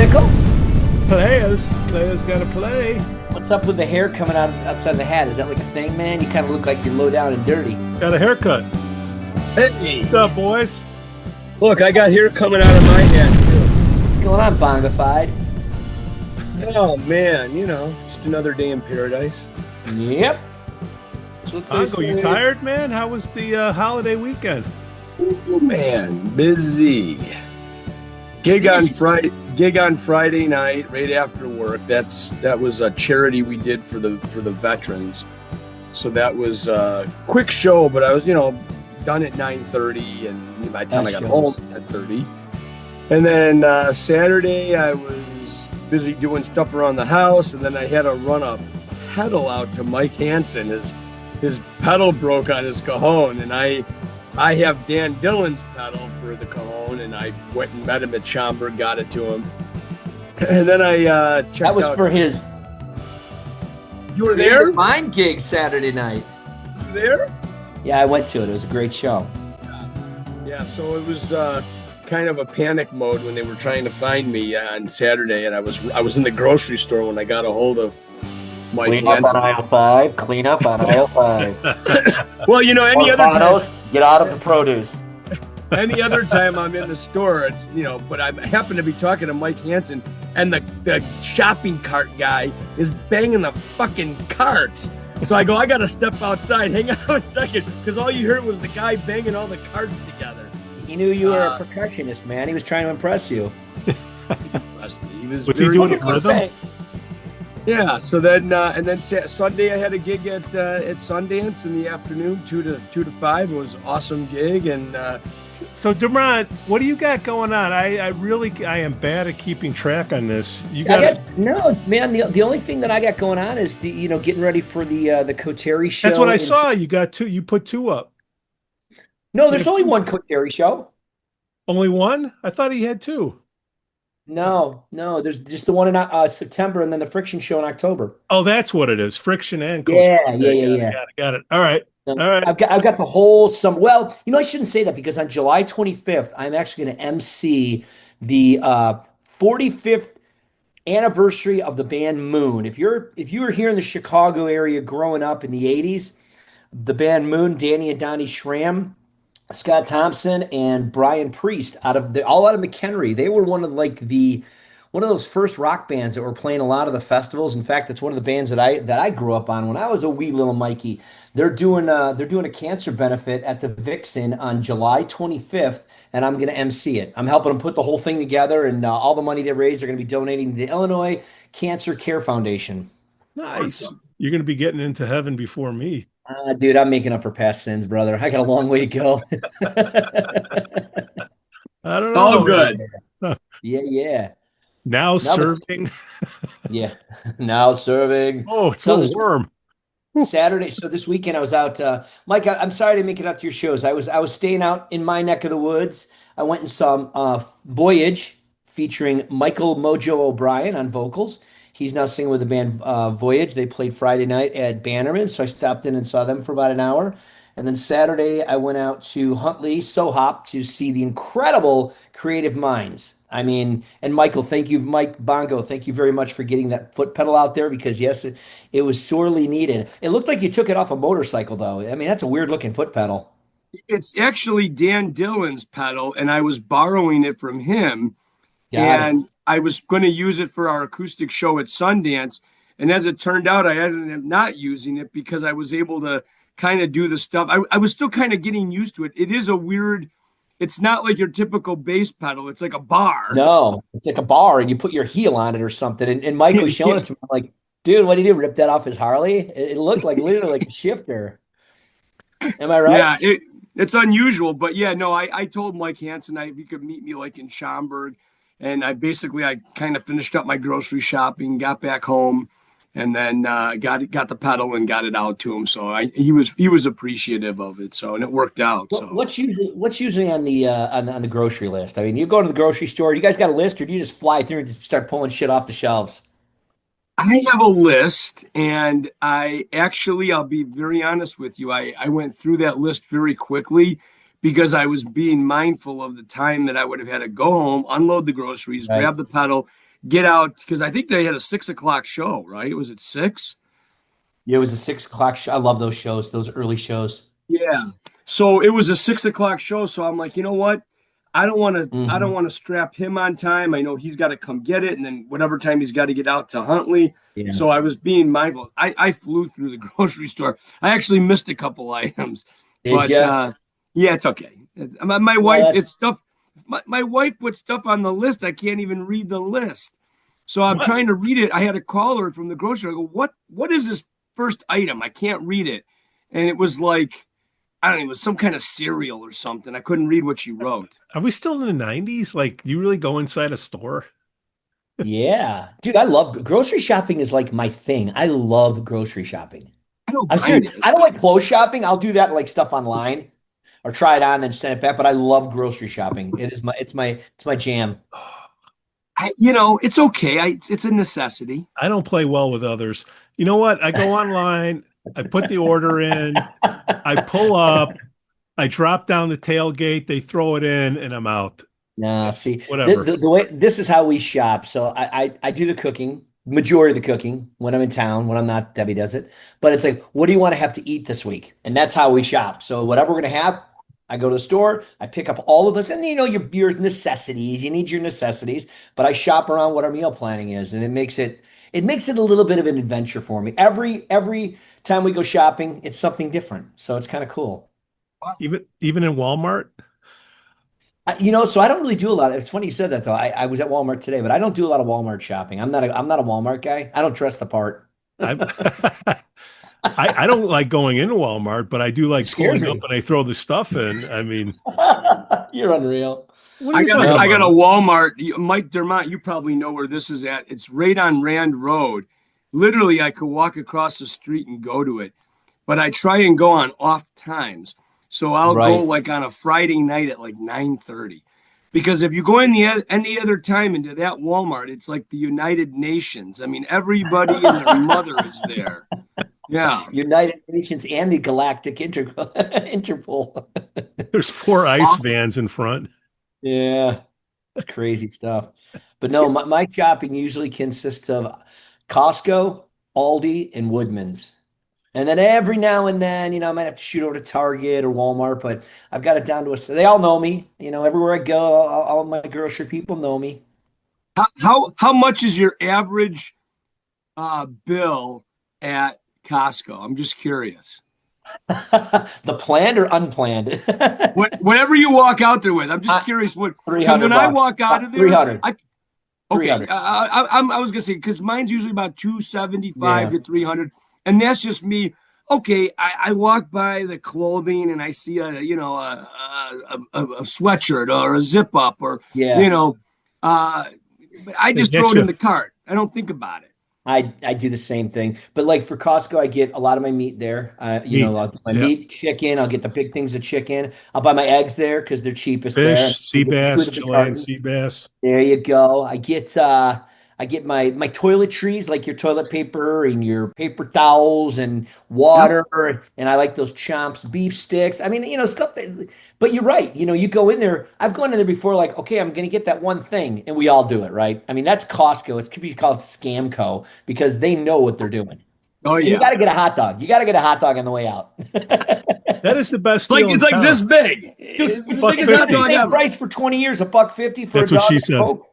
Sickle? Players gotta play. What's up with the hair coming out outside the hat? Is that like a thing, man? You kind of look like you're low down and dirty. Got a haircut. Hey, What's up, boys? look, I got hair coming out of my head too. What's going on, Bongified? Oh man, just another day in paradise. Yep. That's what they Bongo, you say. tired, man? How was the holiday weekend? Oh man, busy. Gig on Friday night, right after work. That was a charity we did for the veterans. So that was a quick show, but I was done at 9:30, and by the time I got home at 10:30. And then Saturday I was busy doing stuff around the house, and then I had to run a pedal out to Mike Hansen. His pedal broke on his cajon, and I have Dan Dillon's pedal for the cajon, and I went and met him at Schaumburg, got it to him. And then I checked That was out. for his You were there? Mind gig Saturday night. You were there? Yeah, I went to it. It was a great show. Yeah, so it was kind of a panic mode when they were trying to find me on Saturday, and I was in the grocery store when I got a hold of Mike Clean up Hansen. on aisle 5. Clean up on aisle 5. Well, any other time, Bottles, get out of the produce. any other time I'm in the store, it's but I happen to be talking to Mike Hansen, and the shopping cart guy is banging the fucking carts. So I go, I gotta step outside, hang out a second, because all you heard was the guy banging all the carts together. He knew you were a percussionist, man. He was trying to impress you. Trust me, he was Was he very doing it impressive. rhythm? Yeah. So then, and then Sunday I had a gig at Sundance in the afternoon, 2 to 5. It was an awesome gig, and So, Durant, what do you got going on? I am bad at keeping track on this. You No, man. The only thing that I got going on is the getting ready for the Koteri show. That's what I saw. You got two. You put two up. No, there's only one Koteri show. Only one? I thought he had two. No, there's just the one in September, and then the Friction show in October. Oh, that's what it is. Friction and Yeah. Got it. All right. All right. I've got the whole summer. Well, I shouldn't say that because on July 25th, I'm actually going to MC the 45th anniversary of the band Moon. If you were here in the Chicago area growing up in the 80s, the band Moon, Danny and Donnie Schramm, Scott Thompson, and Brian Priest all out of McHenry. They were one of those first rock bands that were playing a lot of the festivals. In fact, it's one of the bands that I grew up on when I was a wee little Mikey. They're doing a cancer benefit at the Vixen on July 25th, and I'm going to MC it. I'm helping them put the whole thing together, and all the money they raise, they're going to be donating to the Illinois Cancer Care Foundation. nice. You're going to be getting into heaven before me. Dude, I'm making up for past sins, brother. I got a long way to go. I don't It's know. all good. Yeah. Now serving. Yeah. Now serving. Oh, it's So a worm. Saturday. So this weekend I was out. Mike, I'm sorry to make it out to your shows. I was staying out in my neck of the woods. I went and saw Voyage featuring Michael Mojo O'Brien on vocals. He's now singing with the band Voyage. They played Friday night at Bannerman, so I stopped in and saw them for about an hour. And then Saturday, I went out to Huntley, Sohop, to see the incredible Creative Minds. I mean, and Michael, thank you, Mike Bongo, thank you very much for getting that foot pedal out there because, yes, it was sorely needed. It looked like you took it off a motorcycle, though. I mean, that's a weird-looking foot pedal. It's actually Dan Dillon's pedal, and I was borrowing it from him. Got it. I was going to use it for our acoustic show at Sundance. And as it turned out, I ended up not using it because I was able to kind of do the stuff. I was still kind of getting used to it. It is it's not like your typical bass pedal. It's like a bar. No, it's like a bar, and you put your heel on it or something. And Mike was showing it to me. I'm like, dude, what did he do? Rip that off his Harley? It looked like literally like a shifter. Am I right? Yeah, it's unusual. But yeah, no, I told Mike Hansen if he could meet me like in Schaumburg. And I kind of finished up my grocery shopping, got back home, and then got the pedal and got it out to him. So he was appreciative of it. So, and it worked out. So What's usually on the grocery list? I mean, you go to the grocery store. You guys got a list, or do you just fly through and just start pulling shit off the shelves? I have a list, and I'll be very honest with you. I went through that list very quickly because I was being mindful of the time that I would have had to go home, unload the groceries, Right. grab the pedal, get out because I think they had a 6 o'clock show, right? Was it 6? Yeah, it was a 6 o'clock show. I love those shows, those early shows. Yeah. So it was a 6 o'clock show. So I'm like, you know what? I don't Mhm. want to strap him on time. I know he's got to come get it, and then whatever time he's got to get out to Huntley. Yeah. So I was being mindful. I flew through the grocery store. I actually missed a couple items, Did you? yeah, it's okay. My Well, wife, that's it's stuff. My wife put stuff on the list. I can't even read the list. So I'm What? trying to read it. I had a caller from the grocery. I go, what is this first item? I can't read it. And it was like, I don't know, it was some kind of cereal or something. I couldn't read what she wrote. Are we still in the 90s? Like, do you really go inside a store? yeah. Dude, I love grocery shopping is like my thing. I love grocery shopping. I don't I'm mind serious. it. I don't like clothes shopping. I'll do that like stuff online or try it on and then send it back. But I love grocery shopping. It's my jam. It's okay. It's a necessity. I don't play well with others. You know what? I go online, I put the order in, I pull up, I drop down the tailgate, they throw it in, and I'm out. Nah, see, Whatever. the way this is how we shop. So I do the cooking, majority of the cooking when I'm in town. When I'm not, Debbie does it. But it's like, what do you want to have to eat this week? And that's how we shop. So whatever we're gonna have, I go to the store, I pick up all of this, and your necessities. You need your necessities, but I shop around what our meal planning is, and it makes it a little bit of an adventure for me. Every time we go shopping, it's something different. So it's kind of cool. Even in Walmart? So I don't really do a lot. It's funny you said that though. I was at Walmart today, but I don't do a lot of Walmart shopping. I'm not a Walmart guy. I don't dress the part. I I don't like going into Walmart, but I do It like scares pulling up me. and I throw the stuff in. I mean, You're unreal. what are I you got talking a, I got a about? Walmart. Mike Dermott, you probably know where this is at. It's right on Rand Road. Literally, I could walk across the street and go to it, but I try and go on off times. So I'll go Right. like on a Friday night at like 9:30. Because if you go in any other time into that Walmart, it's like the United Nations. I mean, everybody and their mother is there. Yeah. United Nations and the Galactic Interpol. There's 4 ice Awful. vans in front. Yeah, it's crazy stuff. But no, my shopping usually consists of Costco, Aldi, and Woodman's. And then every now and then, I might have to shoot over to Target or Walmart, but I've got it down to they all know me. Everywhere I go, all my grocery people know me. How much is your average bill at Costco? I'm just curious. The planned or unplanned? Whatever you walk out there with, I'm just curious what, because 300 when I bucks. walk out of there, 300. okay, 300. I was gonna say because mine's usually about 275 Yeah. to 300, and that's just me. Okay, I walk by the clothing and I see a sweatshirt or a zip up or Yeah. but I They just throw get it in you. the cart. I don't think about it. I do the same thing. But like for Costco, I get a lot of my meat there. Meat. I'll get my Yeah. meat, chicken. I'll get the big things of chicken. I'll buy my eggs there because they're cheapest there. Fish, sea We get two bass, of the Chilean cartons. sea bass. There you go. I get my toiletries, like your toilet paper and your paper towels and Yep. water, and I like those chomps, beef sticks. I mean, stuff that. But you're right. You go in there. I've gone in there before, like, okay, I'm gonna get that one thing, and we all do it, right? I mean, that's Costco. It could be called Scamco because they know what they're doing. Oh And you got yeah, to get a hot dog. You got to get a hot dog on the way out. That is the best it's like deal it's in like town. this big. Dude, It's buck like it's hot fifty. dog same ever. price for 20 years, $1.50 for That's a what dog she and said. Coke.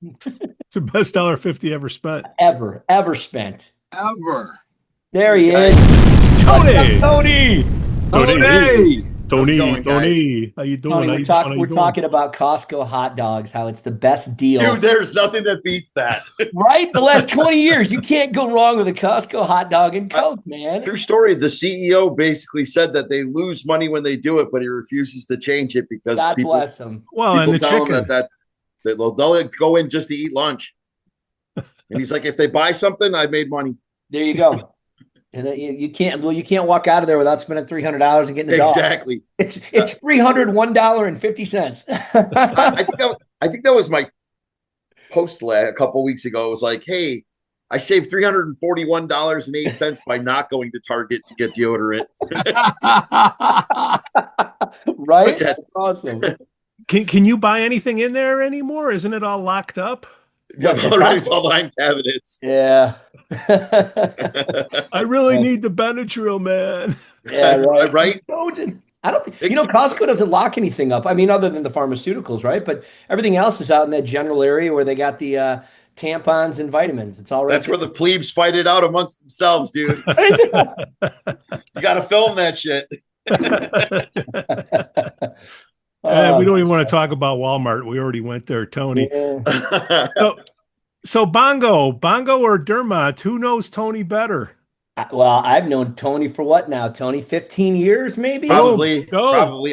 It's the best $1.50 ever spent. Ever spent. Ever. There he Okay. is. Tony! Tony. Tony. Tony, going, Tony, how you doing? Tony, How we're you talking. doing? We're talking about Costco hot dogs. How it's the best deal, Dude, there's nothing that beats that. right? The last 20 years, you can't go wrong with a Costco hot dog and Coke, man. True story. The CEO basically said that they lose money when they do it, but he refuses to change it because God people bless him. Well, and the tell him chicken. that they'll go in just to eat lunch. And he's like, if they buy something, I made money. There you go. And you can't. Well, you can't walk out of there without spending $300 and getting a dog. Exactly. It's $301.50. I think that was my post a couple weeks ago. It was like, hey, I saved $341.08 by not going to Target to get deodorant. Right? Yeah. That's awesome. Can you buy anything in there anymore? Isn't it all locked up? Yeah, What, the already it's Costco? all behind cabinets. Yeah. I really need the Benadryl, man. Yeah, right. Right? I don't think, Costco doesn't lock anything up. I mean, other than the pharmaceuticals, right? But everything else is out in that general area where they got the tampons and vitamins. It's all right That's where the plebes fight it out amongst themselves, dude. there. You got to film that shit. We don't even want to talk about Walmart. We already went there, Tony. Yeah. So Bongo or Dermot, who knows Tony better? Well, I've known Tony for what now? Tony, 15 years, maybe? Probably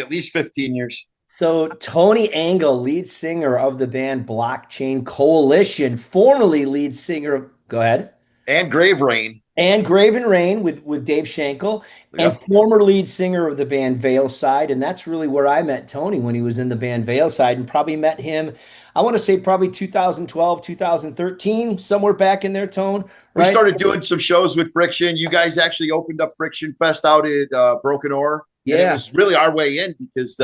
at least 15 years. So Tony Engel, lead singer of the band Blockchain Coalition, formerly lead singer of, go ahead. And GraveReign. And GraveReign with Dave Schenkel, and Yep. former lead singer of the band Veilside. And that's really where I met Tony, when he was in the band Veilside, and probably met him, I want to say probably 2012, 2013, somewhere back in there, Tone. We Right? started doing some shows with Friction. You guys actually opened up Friction Fest out at Broken Oar. And Yeah. it was really our way in because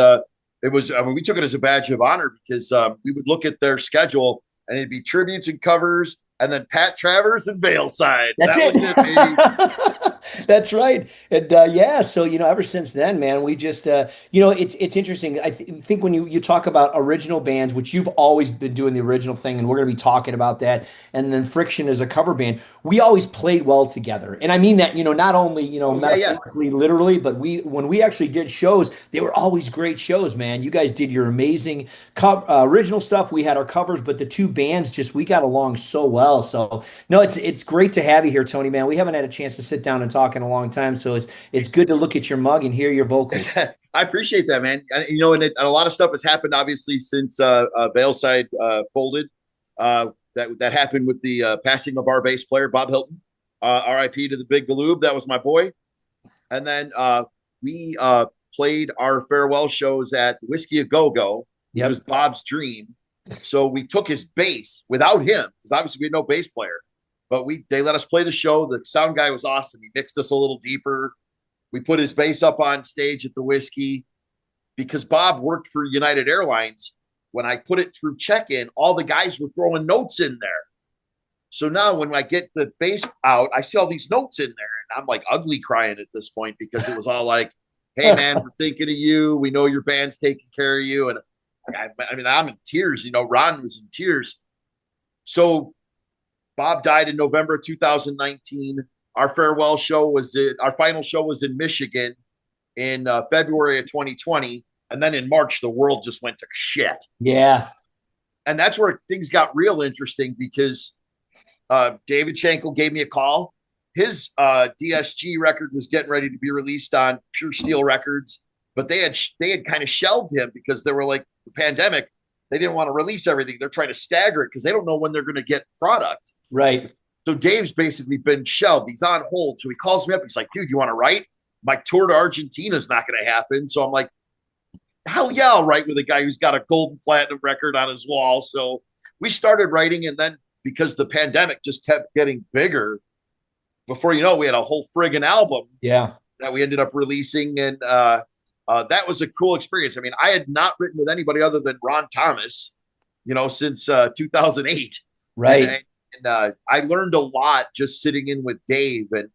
we took it as a badge of honor because we would look at their schedule and it'd be tributes and covers and then Pat Travers and Veilside. That's that it. was baby. That's right. And yeah, so ever since then, man, we just it's interesting. I think when you talk about original bands, which you've always been doing the original thing, and we're going to be talking about that, and then Friction as a cover band, we always played well together. And I mean that, not only, metaphorically, literally, but when we actually did shows, they were always great shows, man. You guys did your amazing original stuff. We had our covers, but the two bands we got along so well. So no, it's great to have you here, Tony, man. We haven't had a chance to sit down and talk in a long time, so it's good to look at your mug and hear your vocals. I appreciate that, man. And a lot of stuff has happened obviously since Veilside folded. That happened with the passing of our bass player Bob Hilton. R.I.P. to the Big Galoob. That was my boy. And then we played our farewell shows at Whiskey a Go Go, which was Bob's dream. So we took his bass without him because obviously we had no bass player. But they let us play the show. The sound guy was awesome. He mixed us a little deeper. We put his bass up on stage at the Whiskey because Bob worked for United Airlines. When I put it through check-in, all the guys were throwing notes in there. So now when I get the bass out, I see all these notes in there. And I'm like ugly crying at this point because it was all like, hey, man, we're thinking of you. We know your band's taking care of you. And I'm in tears. Ron was in tears. So Bob died in November of 2019. Our final show was in Michigan in February of 2020. And then in March, the world just went to shit. Yeah. And that's where things got real interesting because David Schenkel gave me a call. His DSG record was getting ready to be released on Pure Steel Records, but they had kind of shelved him because they were like the pandemic. They didn't want to release everything. They're trying to stagger it because they don't know when they're going to get product. Right. So Dave's basically been shelved. He's on hold. So he calls me up. He's like, dude, you want to write? My tour to Argentina is not going to happen. So I'm like, hell yeah, I'll write with a guy who's got a gold and platinum record on his wall. So we started writing. And then because the pandemic just kept getting bigger, before you know, we had a whole friggin' album that we ended up releasing. And that was a cool experience. I mean, I had not written with anybody other than Ron Thomas, since 2008. Right. And I learned a lot just sitting in with Dave and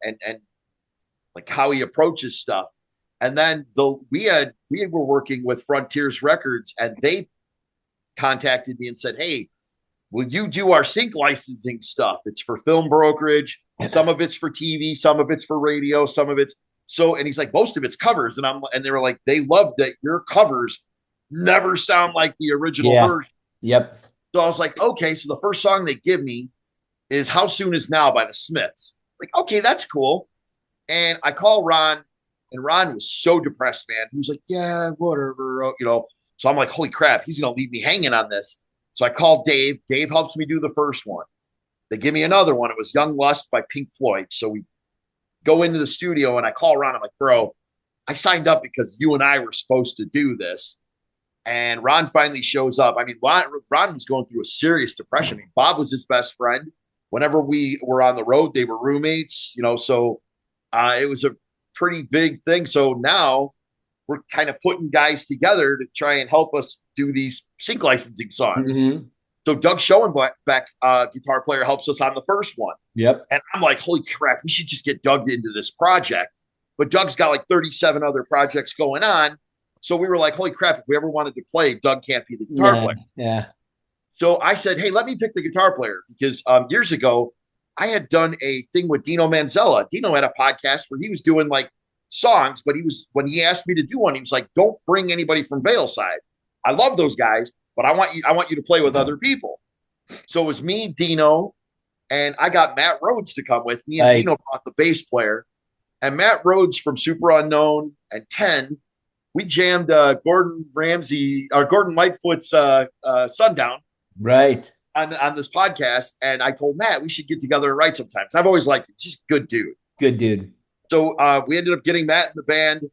like how he approaches stuff. And then we were working with Frontiers Records and they contacted me and said, hey, will you do our sync licensing stuff? It's for film brokerage. Some of it's for TV, some of it's for radio, some of it's and he's like, most of it's covers. And they were like, they love that your covers never sound like the original version. Yep. So I was like, okay. So the first song they give me is How Soon Is Now by the Smiths. Like, okay, that's cool. And I call Ron, and Ron was so depressed, man. He was like, yeah, whatever, So I'm like, holy crap, he's going to leave me hanging on this. So I called Dave. Dave helps me do the first one. They give me another one. It was Young Lust by Pink Floyd. So we go into the studio, and I call Ron. I'm like, bro, I signed up because you and I were supposed to do this. And Ron finally shows up. I mean, Ron was going through a serious depression. I mean, Bob was his best friend. Whenever we were on the road, they were roommates, so it was a pretty big thing. So now we're kind of putting guys together to try and help us do these sync licensing songs. Mm-hmm. So Doug Shoenbeck, guitar player, helps us on the first one. Yep. And I'm like, holy crap, we should just get Doug into this project. But Doug's got like 37 other projects going on. So we were like, holy crap, if we ever wanted to play, Doug can't be the guitar player. Yeah. So I said, hey, let me pick the guitar player, because years ago, I had done a thing with Dino Manzella. Dino had a podcast where he was doing like songs, but when he asked me to do one, he was like, don't bring anybody from Veilside. I love those guys, but I want you to play with other people. So it was me, Dino, and I got Matt Rhodes to come with me, and Dino brought the bass player. And Matt Rhodes from Super Unknown and 10, we jammed Gordon Lightfoot's Sundown. Right. On this podcast. And I told Matt we should get together and write sometimes. I've always liked it. He's just a good dude. Good dude. So we ended up getting Matt in the band.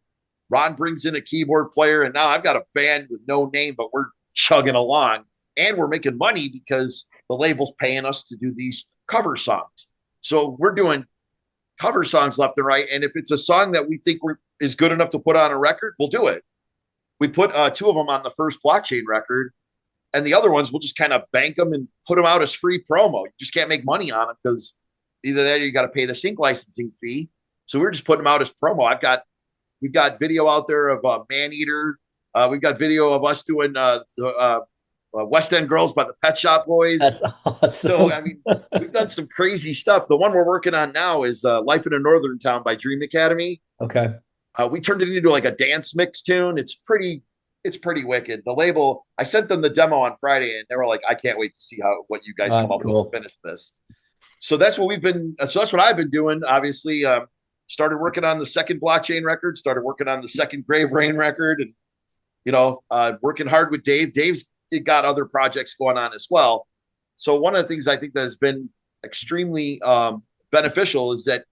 Ron brings in a keyboard player, and now I've got a band with no name, but we're chugging along. And we're making money because the label's paying us to do these cover songs. So we're doing cover songs left and right. And if it's a song that we think is good enough to put on a record, we'll do it. We put 2 of them on the first Blockchain record, and the other ones we'll just kind of bank them and put them out as free promo. You just can't make money on them because either that or you got to pay the sync licensing fee. So we're just putting them out as promo. We've got video out there of Maneater. We've got video of us doing the West End Girls by the Pet Shop Boys. That's awesome. So, I mean, we've done some crazy stuff. The one we're working on now is Life in a Northern Town by Dream Academy. Okay. We turned it into like a dance mix tune. It's pretty wicked. The label, I sent them the demo on Friday, and they were like, I can't wait to see what you guys come up with to finish this. So that's what that's what I've been doing. Obviously, started working on the second Blockchain record, started working on the second GraveReign record, and, working hard with Dave. Dave's got other projects going on as well. So one of the things I think that has been extremely beneficial is that,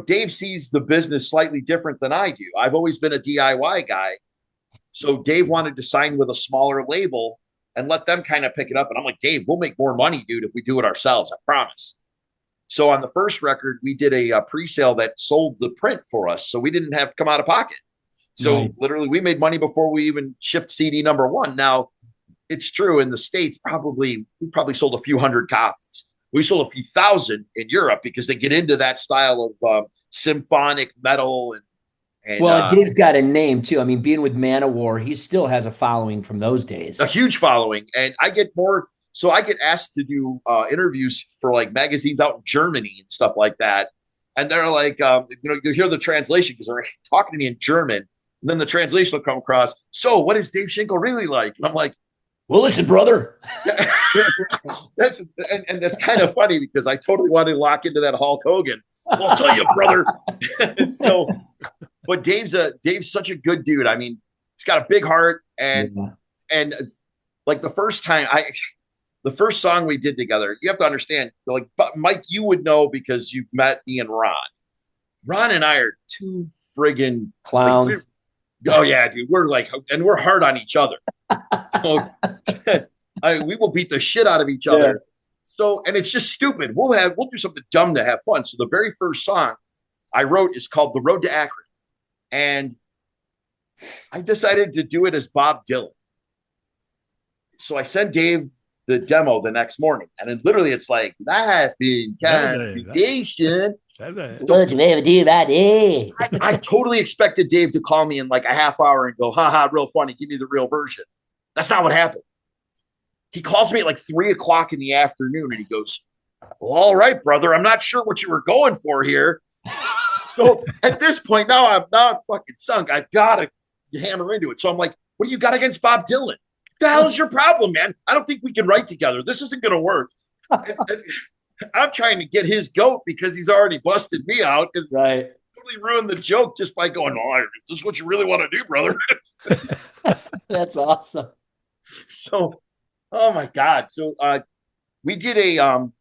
Dave sees the business slightly different than I do. I've always been a DIY guy. So Dave wanted to sign with a smaller label and let them kind of pick it up. And I'm like, Dave, we'll make more money, dude, if we do it ourselves. I promise. So on the first record, we did a pre-sale that sold the print for us. So we didn't have to come out of pocket. So literally we made money before we even shipped CD number 1. Now, it's true in the States, we probably sold a few hundred copies. We sold a few thousand in Europe because they get into that style of symphonic metal. And Dave's got a name too. I mean, being with Manowar, he still has a following from those days. A huge following. And I get asked to do interviews for like magazines out in Germany and stuff like that. And they're like, you hear the translation because they're talking to me in German. And then the translation will come across. So what is Dave Schenkel really like? And I'm like, well, listen, brother. that's kind of funny because I totally want to lock into that Hulk Hogan. Well, I'll tell you, brother. So, but Dave's such a good dude. I mean, he's got a big heart, and like the first song we did together, you have to understand. Like Mike, you would know because you've met me and Ron. Ron and I are two friggin' clowns. Oh yeah, dude. We're hard on each other. So, we will beat the shit out of each other. Yeah. So, and it's just stupid. We'll do something dumb to have fun. So the very first song I wrote is called "The Road to Akron," and I decided to do it as Bob Dylan. So I sent Dave the demo the next morning, and then literally it's like life in computation. I totally expected Dave to call me in like a half hour and go, haha, real funny, give me the real version. That's not what happened. He calls me at like 3:00 in the afternoon and he goes, well, all right, brother, I'm not sure what you were going for here. So at this point, now I'm fucking sunk. I've got to hammer into it. So I'm like, what do you got against Bob Dylan? What the hell's your problem, man? I don't think we can write together. This isn't going to work. And I'm trying to get his goat because he's already busted me out because totally ruined the joke just by going, oh, is this what you really want to do, brother? That's awesome. So, oh my God. So we did the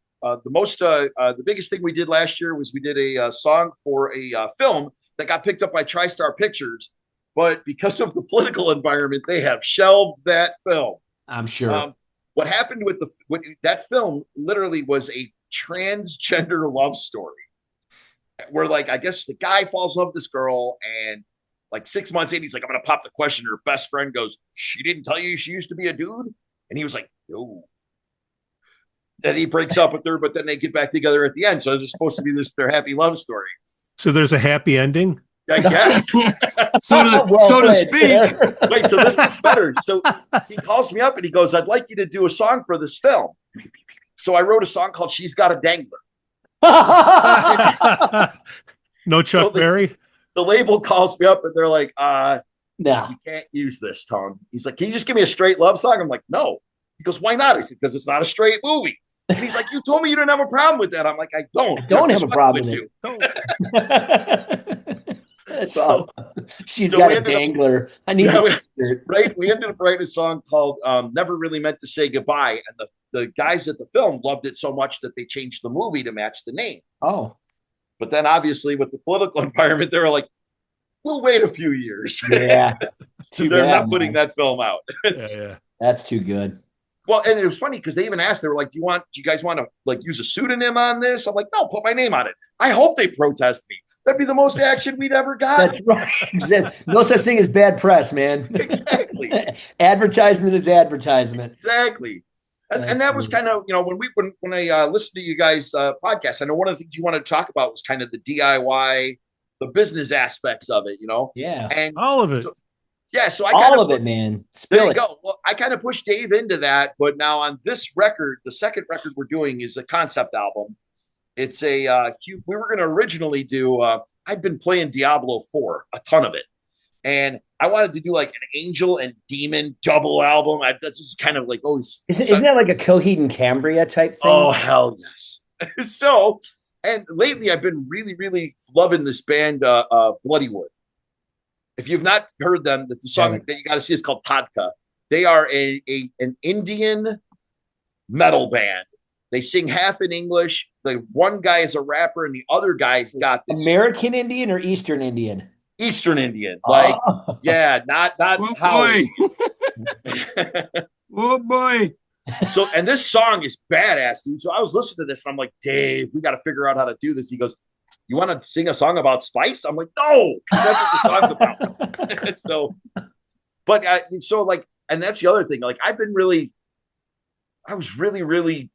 biggest thing we did last year was we did a song for a film that got picked up by TriStar Pictures, but because of the political environment, they have shelved that film. I'm sure. What happened with that film literally was a transgender love story where, like, I guess the guy falls in love with this girl and like 6 months in, he's like, I'm gonna pop the question. Her best friend goes, she didn't tell you she used to be a dude? And he was like, no. Then he breaks up with her, but then they get back together at the end. So it's supposed to be their happy love story. So there's a happy ending? I guess. So to speak. Wait, so this gets better. So he calls me up and he goes, I'd like you to do a song for this film. So I wrote a song called She's Got a Dangler. No Chuck Berry? The label calls me up and they're like, No. you can't use this, Tone. He's like, can you just give me a straight love song? I'm like, no. He goes, why not? I said, because it's not a straight movie. And he's like, you told me you didn't have a problem with that. I'm like, I don't. I don't have a problem with you. That's So- awesome. She's so got we a ended up- dangler. I need Yeah, to right? We ended up writing a song called Never Really Meant to Say Goodbye. And the guys at the film loved it so much that they changed the movie to match the name. Oh, But then obviously with the political environment, they were like, we'll wait a few years. yeah. Too They're bad, not putting man. that film out. Yeah. That's too good. Well, and it was funny because they even asked, they were like, do you guys want to like use a pseudonym on this? I'm like, no, put my name on it. I hope they protest me. That'd be the most action we'd ever got. That's right. Exactly. No such thing as bad press, man. Exactly. Advertisement is advertisement. Exactly. And that was kind of, when I listened to you guys' podcast, I know one of the things you wanted to talk about was kind of the DIY, the business aspects of it, Yeah. And All of it. so I All of it, man. there Spill you it. go. Well, I kind of pushed Dave into that, but now on this record, the second record we're doing is a concept album. It's we were going to originally do, I'd been playing Diablo 4, a ton of it. And I wanted to do like an angel and demon double album. That's just kind of like always. Isn't that like a Coheed and Cambria type thing? Oh, hell yes. So, and lately I've been really, really loving this band, Bloody Wood. If you've not heard them, the song that you got to see is called Tadka. They are an Indian metal band. They sing half in English. The one guy is a rapper, and the other guy's got this American Indian or Eastern Indian? Eastern Indian. Like, Oh. yeah, not Oh Howie. boy. Oh boy. So, and this song is badass, dude. So I was listening to this, and I'm like, Dave, we got to figure out how to do this. He goes, you want to sing a song about spice? I'm like, no, because that's what the song's about. So, and that's the other thing. Like, I was really, really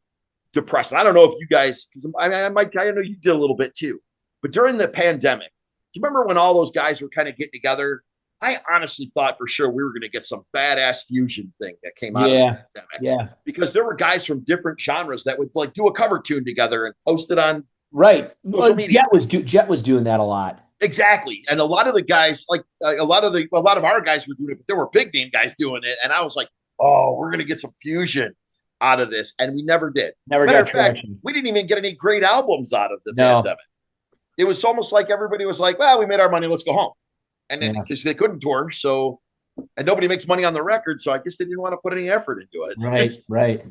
depressed. I don't know if you guys, because I know you did a little bit too, but during the pandemic, do you remember when all those guys were kind of getting together? I honestly thought for sure we were going to get some badass fusion thing that came out of the pandemic. Yeah. Because there were guys from different genres that would like do a cover tune together and post it on. Right. Social media. Jet was doing that a lot. Exactly. And a lot of the guys, like a lot of our guys were doing it, but there were big name guys doing it. And I was like, oh, we're going to get some fusion out of this. And we never did. Never Matter got of fact, traction. we didn't even get any great albums out of the No. pandemic. It was almost like everybody was like, well, we made our money, let's go home. And then because they couldn't tour, and nobody makes money on the record, so I guess they didn't want to put any effort into it. Right.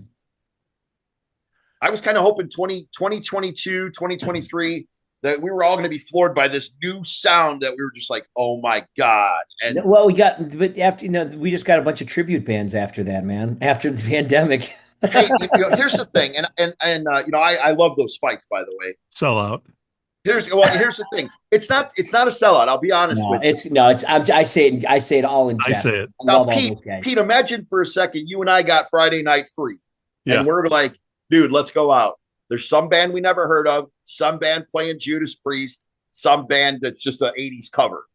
I was kind of hoping 2022, 2023, that we were all going to be floored by this new sound that we were just like, oh my God. And But we just got a bunch of tribute bands after that, man. After the pandemic. hey, here's the thing, and I love those fights, by the way. Sell out. Here's the thing. It's not a sellout. I'll be honest with you. I say it all in I jest. say it. I Now, love all those guys. Pete, imagine for a second you and I got Friday night free. Yeah. And we're like, dude, let's go out. There's some band we never heard of, some band playing Judas Priest, some band that's just an 80s cover.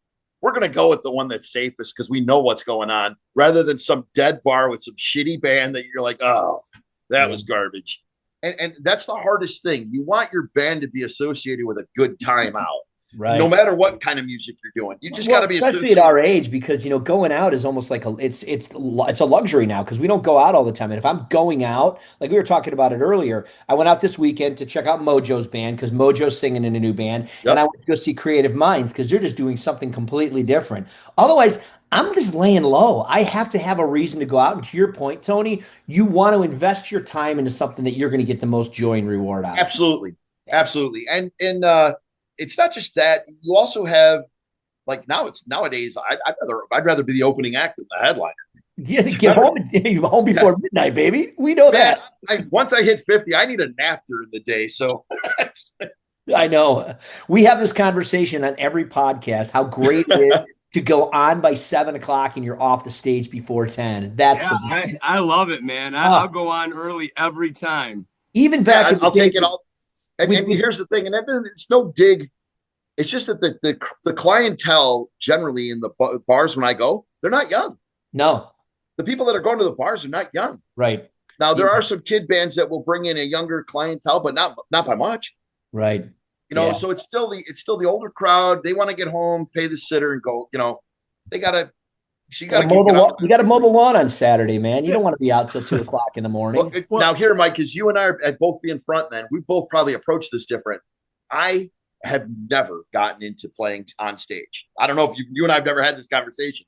We're going to go with the one that's safest because we know what's going on, rather than some dead bar with some shitty band that you're like, oh, that was garbage. And that's the hardest thing. You want your band to be associated with a good time out. Right. No matter what kind of music you're doing. You just got to be especially at our age, because going out is almost like it's a luxury now, because we don't go out all the time. And if I'm going out, like we were talking about it earlier, I went out this weekend to check out Mojo's band because Mojo's singing in a new band, and I went to go see Creative Minds because they're just doing something completely different. Otherwise, I'm just laying low. I have to have a reason to go out. And to your point, Tony, you want to invest your time into something that you're going to get the most joy and reward out of. Absolutely. And it's not just that. You also have, like, nowadays, I'd rather be the opening act than the headliner. Yeah, get home before midnight, baby. We know that. Once I hit 50, I need a nap during the day. So I know. We have this conversation on every podcast, how great it is to go on by 7 o'clock and you're off the stage before 10. That's the best. I love it, man. I'll go on early every time. Even back in the I'll day, take it all. And here's the thing, and it's no dig. It's just that the clientele generally in the bars when I go, they're not young. No. The people that are going to the bars are not young. Right. Now there are some kid bands that will bring in a younger clientele, but not by much. Right. So it's still the older crowd. They want to get home, pay the sitter, and go. They gotta. So you gotta mow the lawn on Saturday, man. You don't want to be out till 2 o'clock in the morning. Now here, Mike, because you and I are at both being frontmen, we both probably approach this different. I have never gotten into playing on stage. I don't know if you and I have never had this conversation.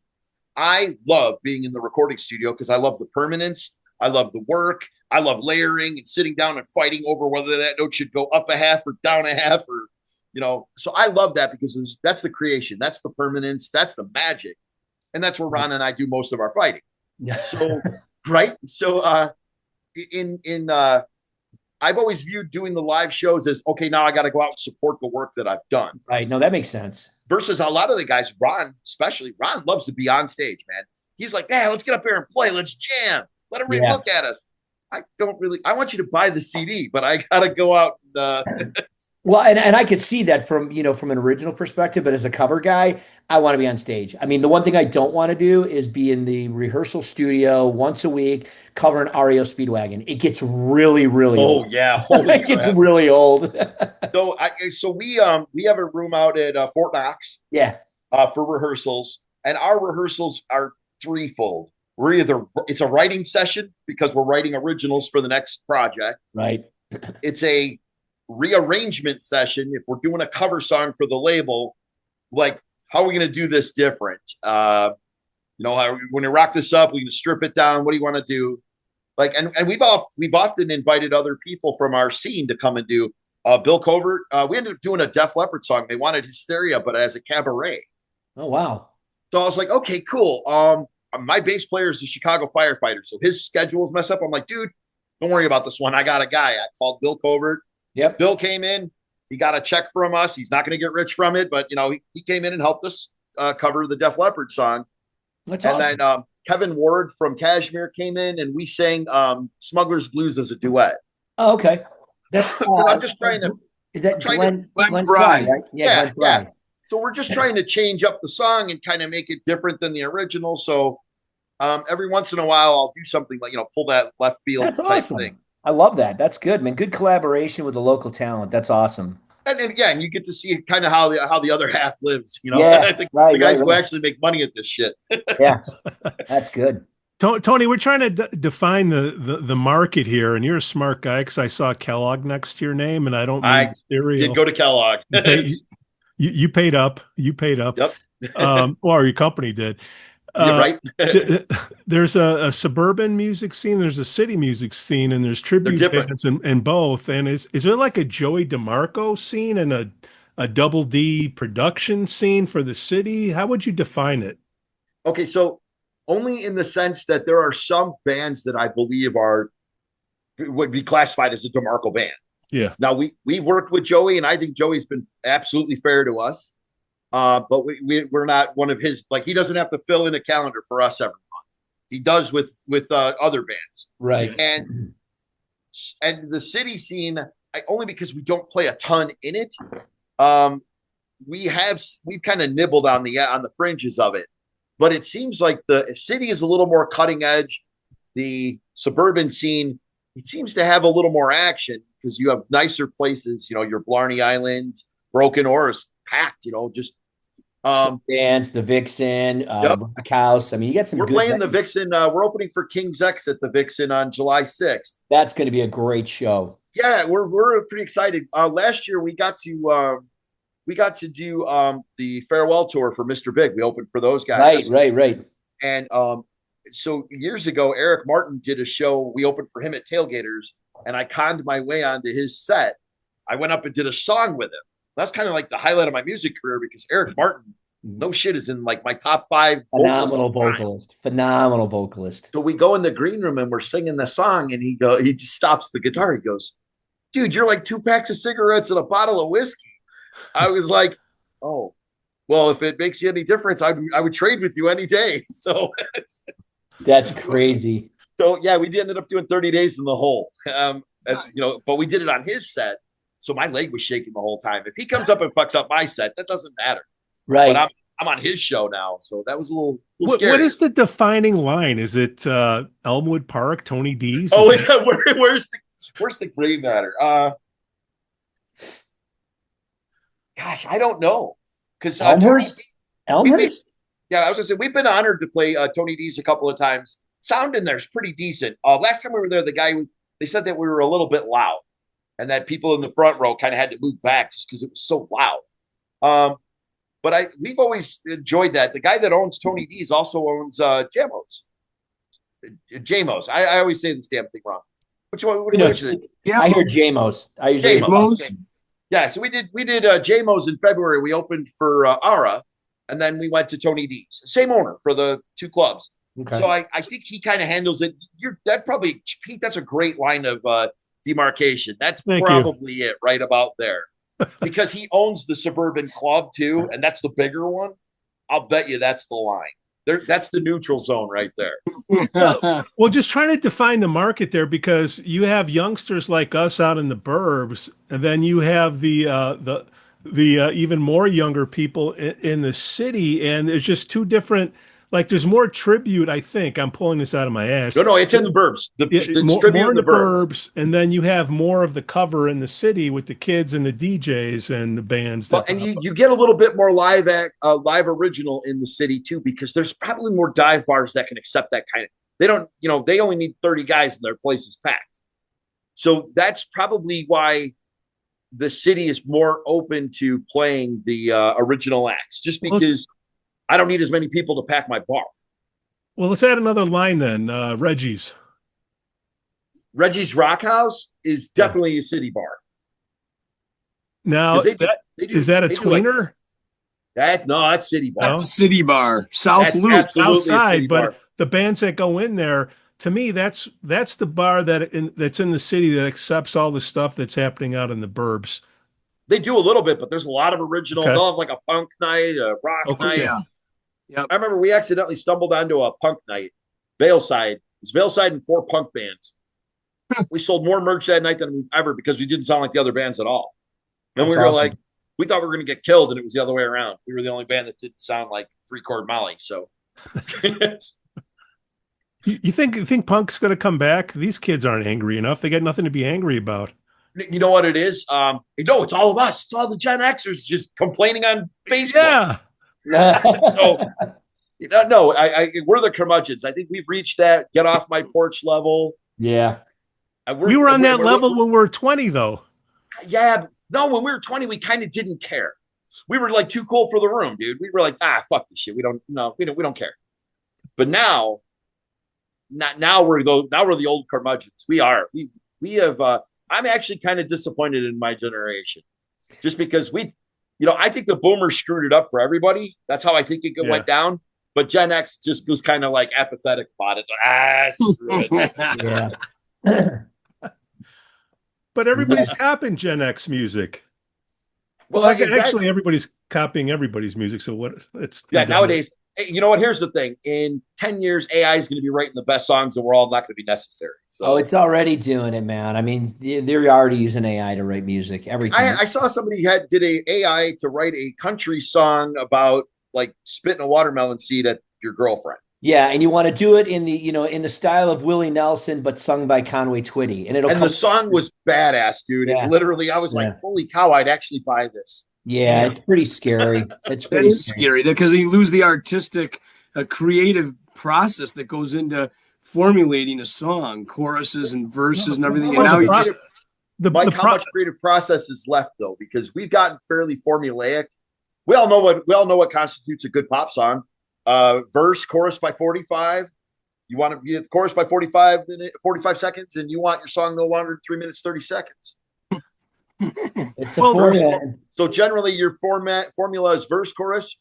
I love being in the recording studio because I love the permanence. I love the work. I love layering and sitting down and fighting over whether that note should go up a half or down a half or, so I love that because that's the creation. That's the permanence. That's the magic. And that's where Ron and I do most of our fighting. So, right. So, I've always viewed doing the live shows as, okay, now I got to go out and support the work that I've done. Right. No, that makes sense. Versus a lot of the guys, Ron loves to be on stage, man. He's like, yeah, let's get up here and play. Let's jam. Let everybody look at us. I want you to buy the CD, but I got to go out. Well, and I could see that from an original perspective, but as a cover guy, I want to be on stage. I mean, the one thing I don't want to do is be in the rehearsal studio once a week covering REO Speedwagon. It gets really, really old. Oh yeah, it gets really old. So we have a room out at Fort Knox. Yeah. For rehearsals, and our rehearsals are threefold. It's a writing session because we're writing originals for the next project. Right. It's a rearrangement session if we're doing a cover song for the label. Like, how are we going to do this different? When we rock this up, we can strip it down. What do you want to do? Like, and we've often invited other people from our scene to come and do. Bill Covert. We ended up doing a Def Leppard song. They wanted Hysteria, but as a cabaret. Oh wow! So I was like, okay, cool. My bass player is a Chicago firefighter, so his schedule's messed up. I'm like, dude, don't worry about this one. I got a guy. I called Bill Covert. Yep. Bill came in. He got a check from us. He's not going to get rich from it, but he came in and helped us cover the Def Leppard song. That's awesome. And then Kevin Ward from Kashmir came in, and we sang "Smuggler's Blues" as a duet. Oh, okay. That's. I'm just trying to. Is that Glenn Fry, right? Yeah. Glenn Fry. So we're just trying to change up the song and kind of make it different than the original. So every once in a while, I'll do something like pull that left field That's type awesome. thing. I love that. That's good, man. Good collaboration with the local talent. That's awesome. And you get to see kind of how the other half lives. Yeah, the guys who actually make money at this shit. Yeah, that's good. Tony, we're trying to define the market here, and you're a smart guy because I saw Kellogg next to your name, and I don't mean cereal. Did go to Kellogg. You paid up. You paid up. Yep. Or your company did. You're right. There's a suburban music scene, there's a city music scene, and there's tribute bands in both. And is there like a Joey DeMarco scene and a Double D production scene for the city? How would you define it? Okay, so only in the sense that there are some bands that I believe would be classified as a DeMarco band. Yeah. Now we've worked with Joey, and I think Joey's been absolutely fair to us. But we're not one of his, like, he doesn't have to fill in a calendar for us every month. He does with other bands. Right. And the city scene, only because we don't play a ton in it. We've kind of nibbled on the fringes of it, but it seems like the city is a little more cutting edge. The suburban scene, it seems to have a little more action because you have nicer places, your Blarney Islands, Broken Oars, packed, just Dance, the Vixen, Rock House. I mean, you got some. We're playing the Vixen. We're opening for King's X at the Vixen on July 6th. That's going to be a great show. Yeah, we're pretty excited. Last year we got to do the farewell tour for Mr. Big. We opened for those guys. Right. And so years ago, Eric Martin did a show. We opened for him at Tailgaters, and I conned my way onto his set. I went up and did a song with him. That's kind of like the highlight of my music career because Eric Martin, no shit, is in like my top 5. Phenomenal vocalist. So we go in the green room and we're singing the song, and he just stops the guitar. He goes, "Dude, you're like 2 packs of cigarettes and a bottle of whiskey." I was like, "Oh, Well, if it makes you any difference, I would trade with you any day. So That's crazy. So yeah, we ended up doing 30 days in the hole. Nice. But we did it on his set, so my leg was shaking the whole time. If he comes up and fucks up my set, that doesn't matter. Right. But I'm on his show now, so that was a little scary. What is the defining line? Is it Elmwood Park, Tony D's? Oh, where's the gray matter? Gosh, I don't know. Because Elmhurst? I was gonna say we've been honored to play Tony D's a couple of times. Sound in there is pretty decent. Last time we were there, they said that we were a little bit loud, and that people in the front row kind of had to move back just because it was so loud. But we've always enjoyed that. The guy that owns Tony D's also owns Jamos. Jamos. I always say this damn thing wrong. Which one? Which is it? Yeah, I hear Jamos. I usually Jamos. Okay. Yeah, so we did Jamos in February. We opened for Ara, and then we went to Tony D's. Same owner for the two clubs. Okay. So I think he kind of handles it. Pete, that's a great line of demarcation. That's probably it right about there. Because he owns the Suburban club too, and that's the bigger one. I'll bet you that's the line. That's the neutral zone right there. Well, just trying to define the market there, because you have youngsters like us out in the burbs, and then you have the even more younger people in the city, and there's just two different. Like, there's more tribute, I think. I'm pulling this out of my ass. No, it's in the burbs. More in the burbs, and then you have more of the cover in the city with the kids and the DJs and the bands. And you get a little bit more live original in the city too, because there's probably more dive bars that can accept that kind of. They don't, they only need 30 guys and their place is packed. So that's probably why the city is more open to playing the original acts, just because. I don't need as many people to pack my bar. Well, let's add another line then. Reggie's Rock House is definitely a city bar. Now, is that a tweener? That's city bar. That's a city bar. South Loop, outside. But the bands that go in there, to me, that's the bar that's in the city that accepts all the stuff that's happening out in the burbs. They do a little bit, but there's a lot of original. Okay. They'll have like a punk night, a rock night. Yeah. Yep. I remember we accidentally stumbled onto a punk night, Valeside. It was Valeside and 4 punk bands. We sold more merch that night than ever because we didn't sound like the other bands at all. And we were awesome. We thought we were going to get killed, and it was the other way around. We were the only band that didn't sound like 3-chord Molly. So, you think punk's going to come back? These kids aren't angry enough. They got nothing to be angry about. You know what it is? It's all of us. It's all the Gen Xers just complaining on Facebook. Yeah. So, no, we're the curmudgeons. I think we've reached that get off my porch level. Yeah. We were on that level when we were 20, though. Yeah. No, when we were 20, we kind of didn't care. We were like too cool for the room, dude. We were like, fuck this shit. We don't care. But now we're the old curmudgeons. We are. We have. I'm actually kind of disappointed in my generation, just because I think the boomers screwed it up for everybody. That's how I think it went down. But Gen X just was kind of like apathetic about it. Screw it. Yeah. But everybody's copying Gen X music. Well, actually, everybody's copying everybody's music. So what? Nowadays, you know what? Here's the thing. In 10 years, AI is going to be writing the best songs, and we're all not going to be necessary. So, it's already doing it, man. I mean, they're already using AI to write music. Everything. I saw somebody did a AI to write a country song about like spitting a watermelon seed at your girlfriend. Yeah, and you want to do it in the style of Willie Nelson, but sung by Conway Twitty, and the song was badass, dude. Yeah. It literally, I was like, holy cow, I'd actually buy this. Yeah, it's pretty scary. That is scary because you lose the artistic, creative process that goes into formulating a song, choruses and verses and everything. And now how much creative process is left though? Because we've gotten fairly formulaic. We all know what constitutes a good pop song. Verse, chorus by 45. You want to be at the chorus by 45 seconds, and you want your song no longer than 3 minutes 30 seconds. It's a format. So generally your formula is verse, chorus,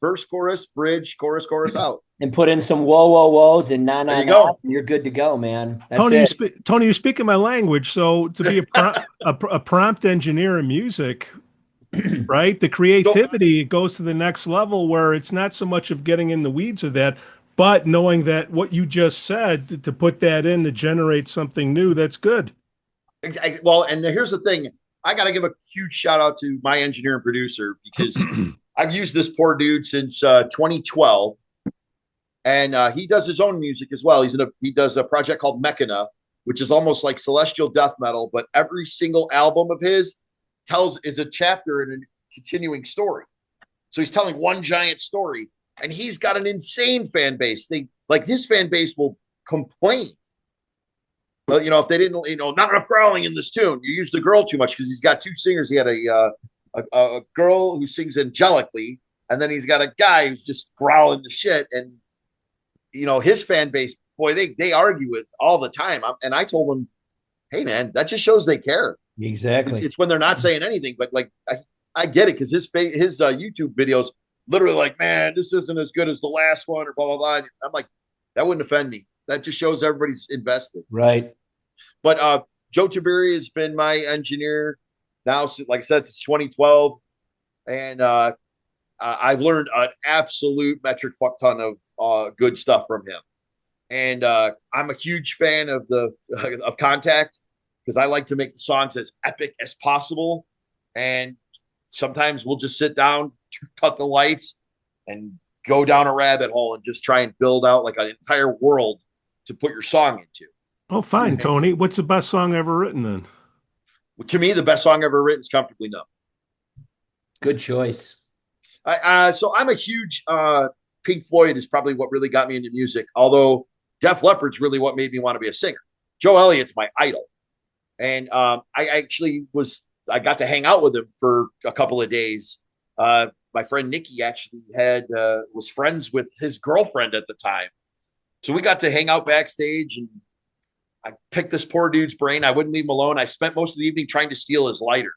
bridge, chorus out. And put in some whoa-whoas and na-na-na, and you're good to go, man. That's Tony, you're speaking my language. So to be a prompt engineer in music, right? The creativity, it goes to the next level where it's not so much of getting in the weeds of that, but knowing that what you just said, to put that in to generate something new, that's good. Well, and here's the thing. I got to give a huge shout out to my engineer and producer because I've used this poor dude since 2012. And he does his own music as well. He does a project called Mechana, which is almost like celestial death metal, but every single album of his is a chapter in a continuing story. So he's telling one giant story, and he's got an insane fan base. His fan base will complain. But if they didn't, not enough growling in this tune. You used the girl too much because he's got two singers. He had a girl who sings angelically, and then he's got a guy who's just growling the shit. And his fan base, boy, they argue with all the time. And I told him, hey man, that just shows they care. Exactly. It's when they're not saying anything, but I get it because his YouTube videos literally like, man, this isn't as good as the last one or blah blah blah. I'm like, that wouldn't offend me. That just shows everybody's invested. Right. But Joe Tiberi has been my engineer now, like I said, since 2012, and I've learned an absolute metric fuck ton of good stuff from him. And I'm a huge fan of of Contact because I like to make the songs as epic as possible. And sometimes we'll just sit down, cut the lights, and go down a rabbit hole and just try and build out like an entire world to put your song into. Oh, fine, Tony. What's the best song ever written then? Well, to me, the best song ever written is Comfortably Numb. Good choice. So I'm a huge Pink Floyd is probably what really got me into music, although Def Leppard's really what made me want to be a singer. Joe Elliott's my idol. And I got to hang out with him for a couple of days. My friend Nikki actually was friends with his girlfriend at the time. So we got to hang out backstage, and I picked this poor dude's brain. I wouldn't leave him alone. I spent most of the evening trying to steal his lighter.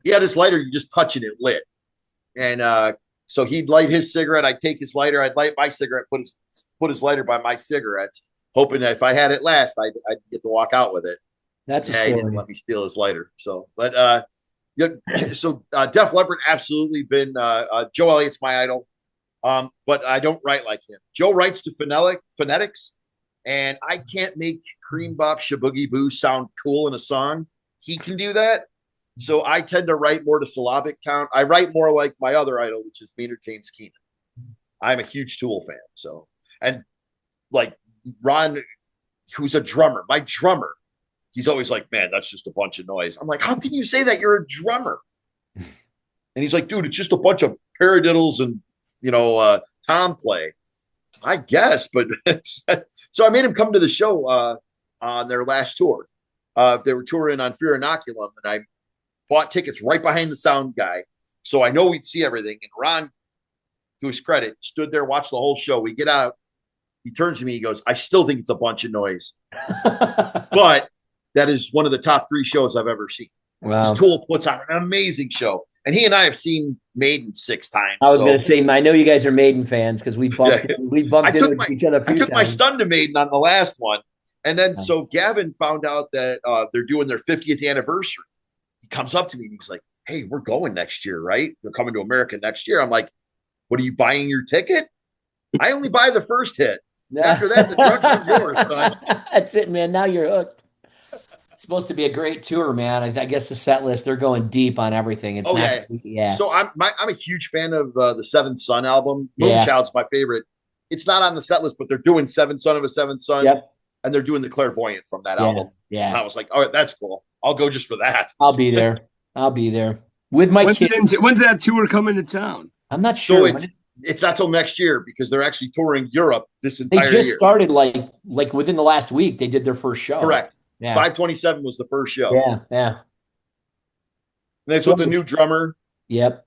He had his lighter, you just touch it, it lit. And so he'd light his cigarette. I'd take his lighter. I'd light my cigarette, put his lighter by my cigarettes, hoping that if I had it last, I'd get to walk out with it. That's a story. He didn't let me steal his lighter. So, but Def Leppard absolutely been Joe Elliott's my idol. But I don't write like him. Joe writes to phonetics, and I can't make Cream Bop Shaboogie Boo sound cool in a song. He can do that. So I tend to write more to syllabic count. I write more like my other idol, which is Maynard James Keenan. I'm a huge Tool fan. So, and like Ron, who's a drummer, my drummer, he's always like, man, that's just a bunch of noise. I'm like, how can you say that? You're a drummer. And he's like, dude, it's just a bunch of paradiddles and, tom play. I guess, but so I made him come to the show on their last tour. They were touring on Fear Inoculum, and I bought tickets right behind the sound guy. So I know we'd see everything. And Ron, to his credit, stood there, watched the whole show. We get out. He turns to me. He goes, I still think it's a bunch of noise. But that is one of the top 3 shows I've ever seen. Wow. Tool puts on an amazing show. And he and I have seen Maiden 6 times. I was going to say, I know you guys are Maiden fans because we bumped into each other a few times. I took my son to Maiden on the last one. And then so Gavin found out that they're doing their 50th anniversary. He comes up to me and he's like, hey, we're going next year, right? They're coming to America next year. I'm like, what, are you buying your ticket? I only buy the first hit. After that, the drugs are yours, son. That's it, man. Now you're hooked. It's supposed to be a great tour, man. I guess the set list, they're going deep on everything. It's yeah. So I'm a huge fan of the Seventh Son album. Moonchild's my favorite. It's not on the set list, but they're doing Seventh Son of a Seventh Son. Yep. And they're doing the Clairvoyant from that album. Yeah. And I was like, all right, that's cool. I'll go just for that. I'll be there. With my kids. When's that tour coming to town? I'm not sure. So it's not till next year because they're actually touring Europe this entire year. They just started like within the last week. They did their first show. Correct. Yeah. 5/27 was the first show. Yeah. And that's with the new drummer. Yep.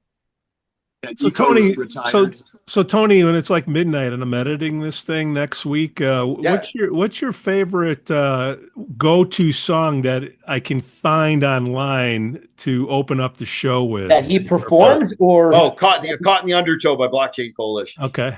So Tony, when it's like midnight and I'm editing this thing next week, what's your favorite go-to song that I can find online to open up the show with? That he performs or Caught in the Undertow by Blockchain Coalition. Okay.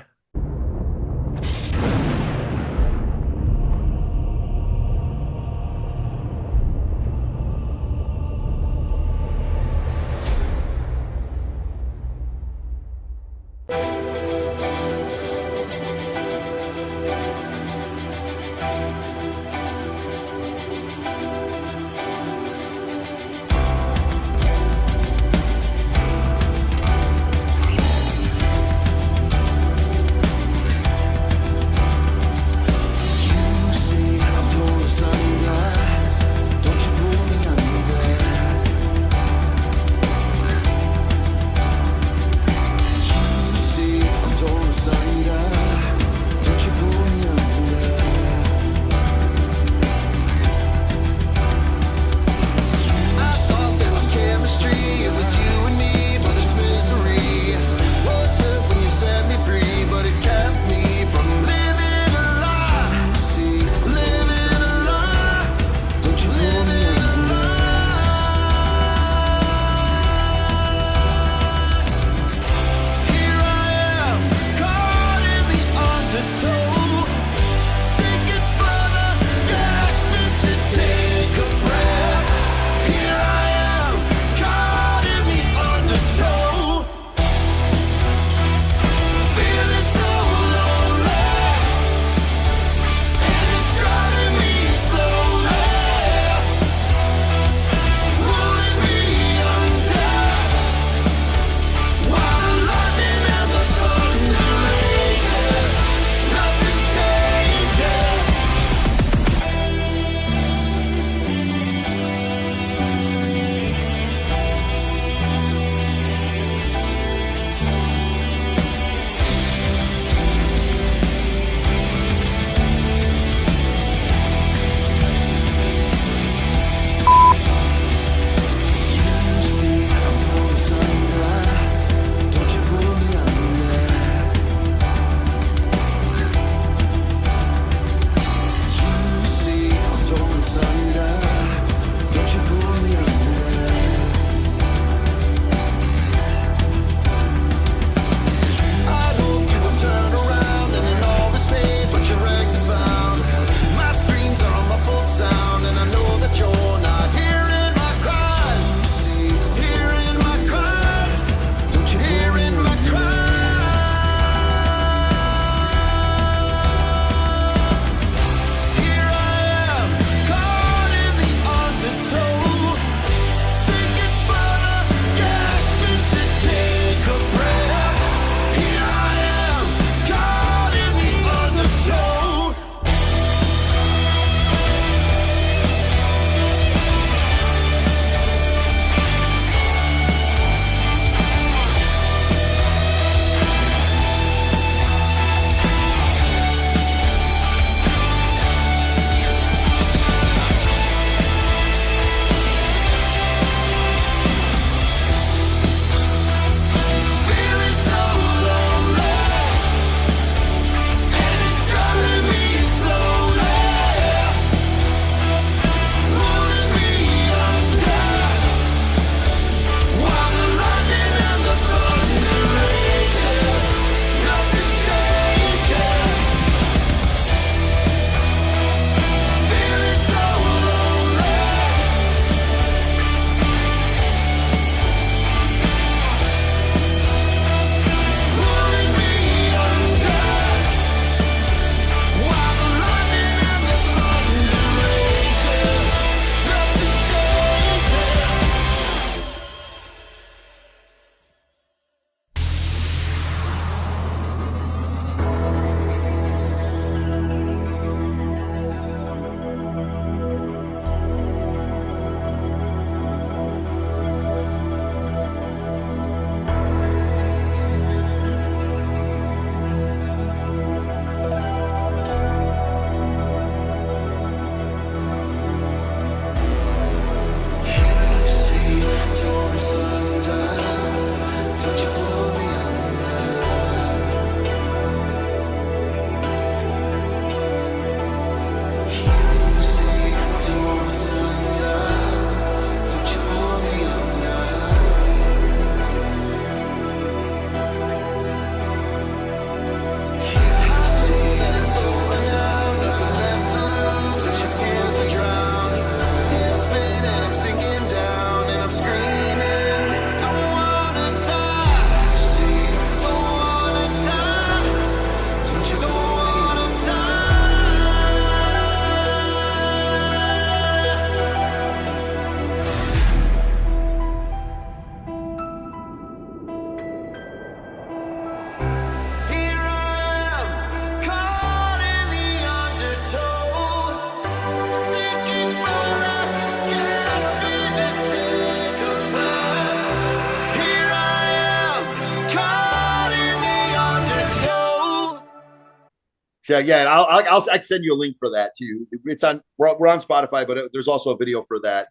So yeah, I'll send you a link for that too. It's on we're on Spotify, but there's also a video for that.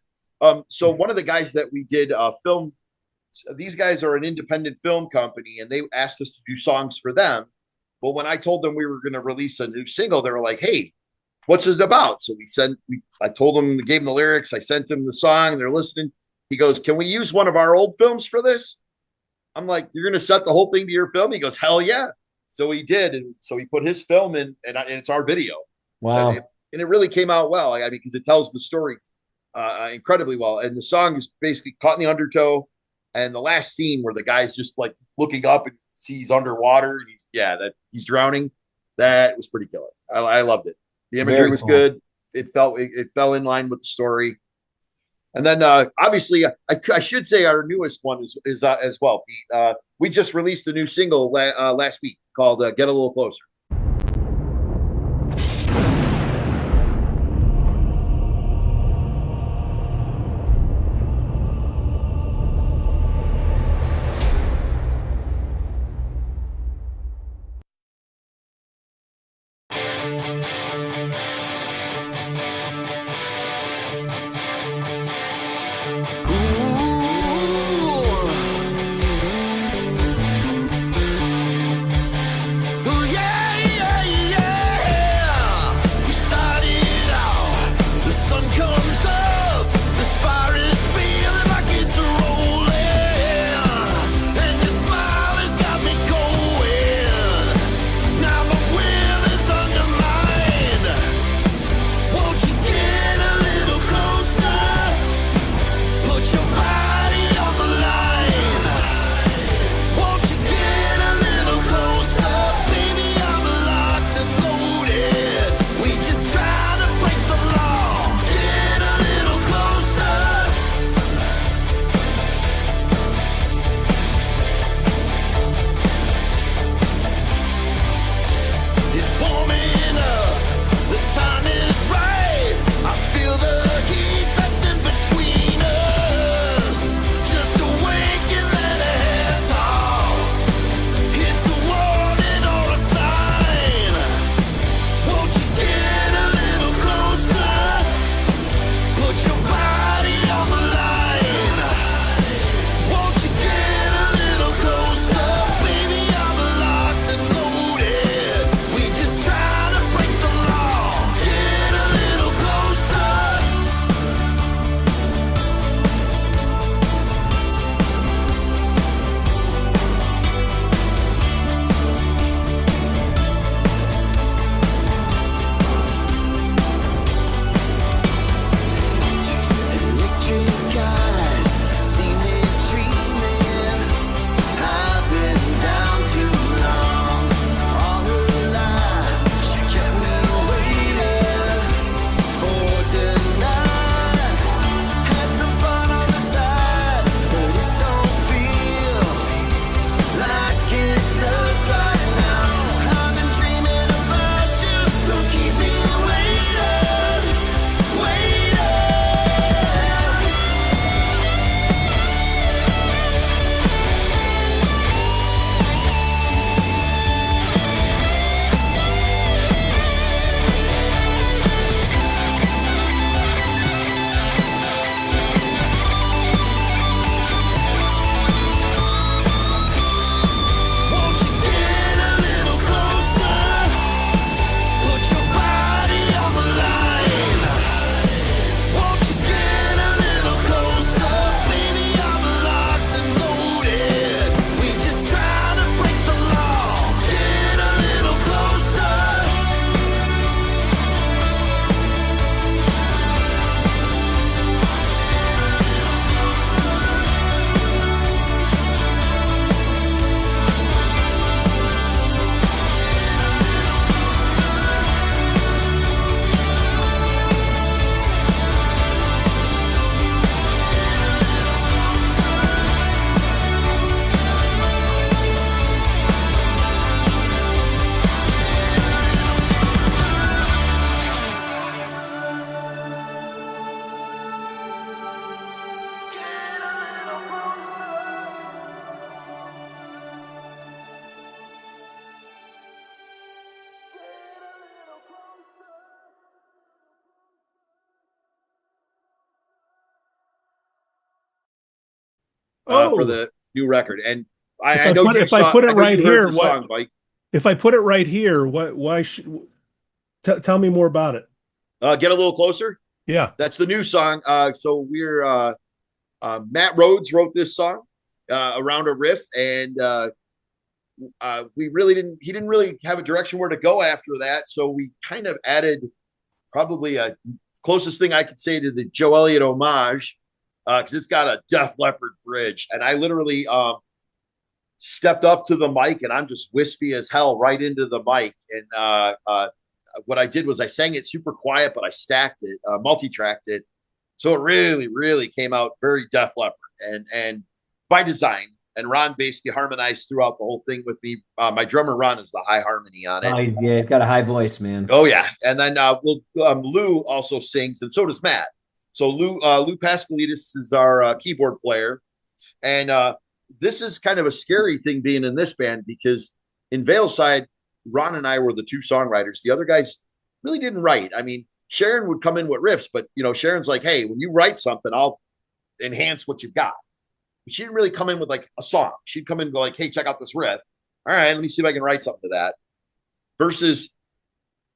So one of the guys that we did film, these guys are an independent film company, and they asked us to do songs for them. But when I told them we were going to release a new single, they were like, "Hey, what's it about?" So I told them, gave them the lyrics, I sent them the song, they're listening. He goes, "Can we use one of our old films for this?" I'm like, "You're going to set the whole thing to your film?" He goes, "Hell yeah." So he did. And so he put his film in, and it's our video. Wow. And it really came out well. I mean, because it tells the story incredibly well. And the song is basically caught in the undertow. And the last scene where the guy's just like looking up and sees underwater, and he's drowning. That was pretty killer. I loved it. The imagery was good. It fell in line with the story. And then obviously, I should say our newest one is as well. We just released a new single last week called "Get a Little Closer." for the new record. And If I know you if saw, I put it I know right you heard here, the what? song, Mike. If I put it right here, why should? Tell me more about it. Get a little closer. Yeah. That's the new song. So we're Matt Rhodes wrote this song around a riff, and we really didn't. He didn't really have a direction where to go after that. So we kind of added probably a closest thing I could say to the Joe Elliott homage, because it's got a Def Leppard bridge, and I literally stepped up to the mic, and I'm just wispy as hell right into the mic, and what I did was I sang it super quiet, but I stacked it, multi-tracked it, so it really, really came out very Def Leppard, and by design. And Ron basically harmonized throughout the whole thing with me. My drummer Ron is the high harmony on it. Oh, yeah, he's got a high voice, man. Oh yeah, and then Lou also sings, and so does Matt. So Lou Pascalidis is our keyboard player, and this is kind of a scary thing being in this band, because in Veilside, Ron and I were the two songwriters. The other guys really didn't write. I mean, Sharon would come in with riffs, but Sharon's like, "Hey, when you write something, I'll enhance what you've got." But she didn't really come in with like a song. She'd come in and go like, "Hey, check out this riff. All right, let me see if I can write something to that." Versus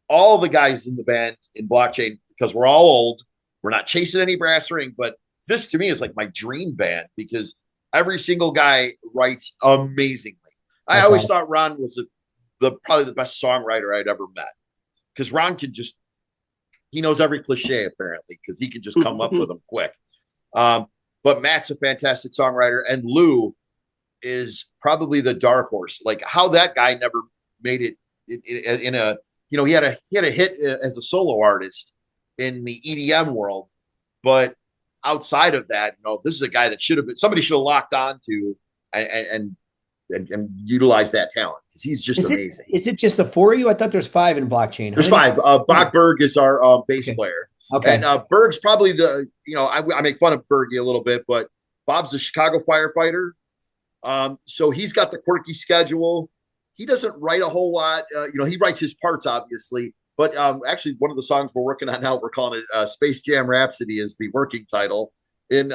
all the guys in the band in Blockchain, because we're all old, we're not chasing any brass ring. But this to me is like my dream band, because every single guy writes amazingly. I always thought Ron was probably the best songwriter I'd ever met, because Ron he knows every cliche apparently, because he can just come up with them quick. But Matt's a fantastic songwriter, and Lou is probably the dark horse. Like how that guy never made it in a, he had a hit as a solo artist in the EDM world, but outside of that, this is a guy that somebody should have locked on to and utilize that talent, because he's just amazing. Is it just the four of you? I thought there's five in Blockchain. There's five. Bach Berg is our bass player. Okay. And Berg's probably I make fun of Bergie a little bit, but Bob's a Chicago firefighter. So he's got the quirky schedule. He doesn't write a whole lot. He writes his parts, obviously. But actually, one of the songs we're working on now, we're calling it Space Jam Rhapsody is the working title. And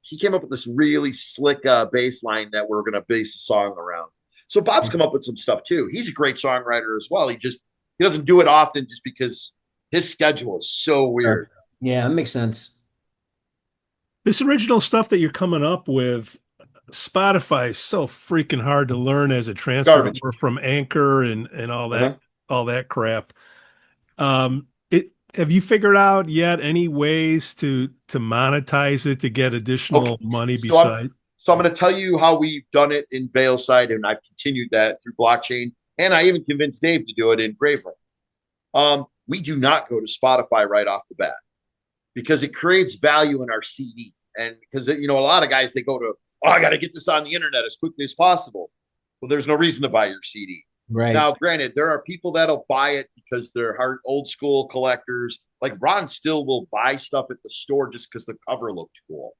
he came up with this really slick bass line that we're going to base a song around. So Bob's come up with some stuff too. He's a great songwriter as well. He doesn't do it often, just because his schedule is so weird. Yeah, that makes sense. This original stuff that you're coming up with, Spotify is so freaking hard to learn as a transfer from Anchor and all that all that crap. Have you figured out yet any ways to monetize it, to get additional money besides? So I'm going to tell you how we've done it in Veilside, and I've continued that through Blockchain, and I even convinced Dave to do it in GraveReign. We do not go to Spotify right off the bat, because it creates value in our CD. And because, a lot of guys, they go to, I got to get this on the internet as quickly as possible. Well, there's no reason to buy your CD. Right. Now, granted, there are people that'll buy it because they're old school collectors. Like Ron still will buy stuff at the store just because the cover looked cool.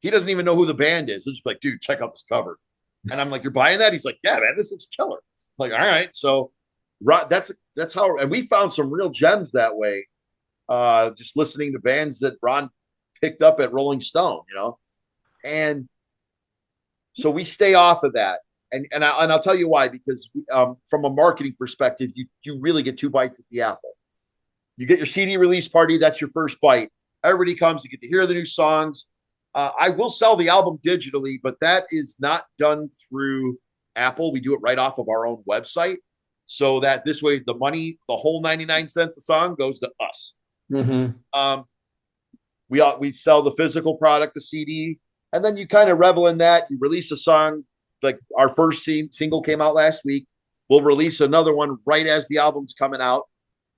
He doesn't even know who the band is. He's just like, dude, check out this cover. And I'm like, you're buying that? He's like, yeah, man, this looks killer. I'm like, all right. So that's how, and we found some real gems that way. Just listening to bands that Ron picked up at Rolling Stone, and so we stay off of that. And I'll tell you why, because from a marketing perspective, you really get two bites at the apple. You get your CD release party. That's your first bite. Everybody comes, you get to hear the new songs. I will sell the album digitally, but that is not done through Apple. We do it right off of our own website, so that this way the money, the whole 99 cents a song, goes to us. Mm-hmm. We sell the physical product, the CD, and then you kind of revel in that. You release a song, like our first single came out last week. We'll release another one right as the album's coming out,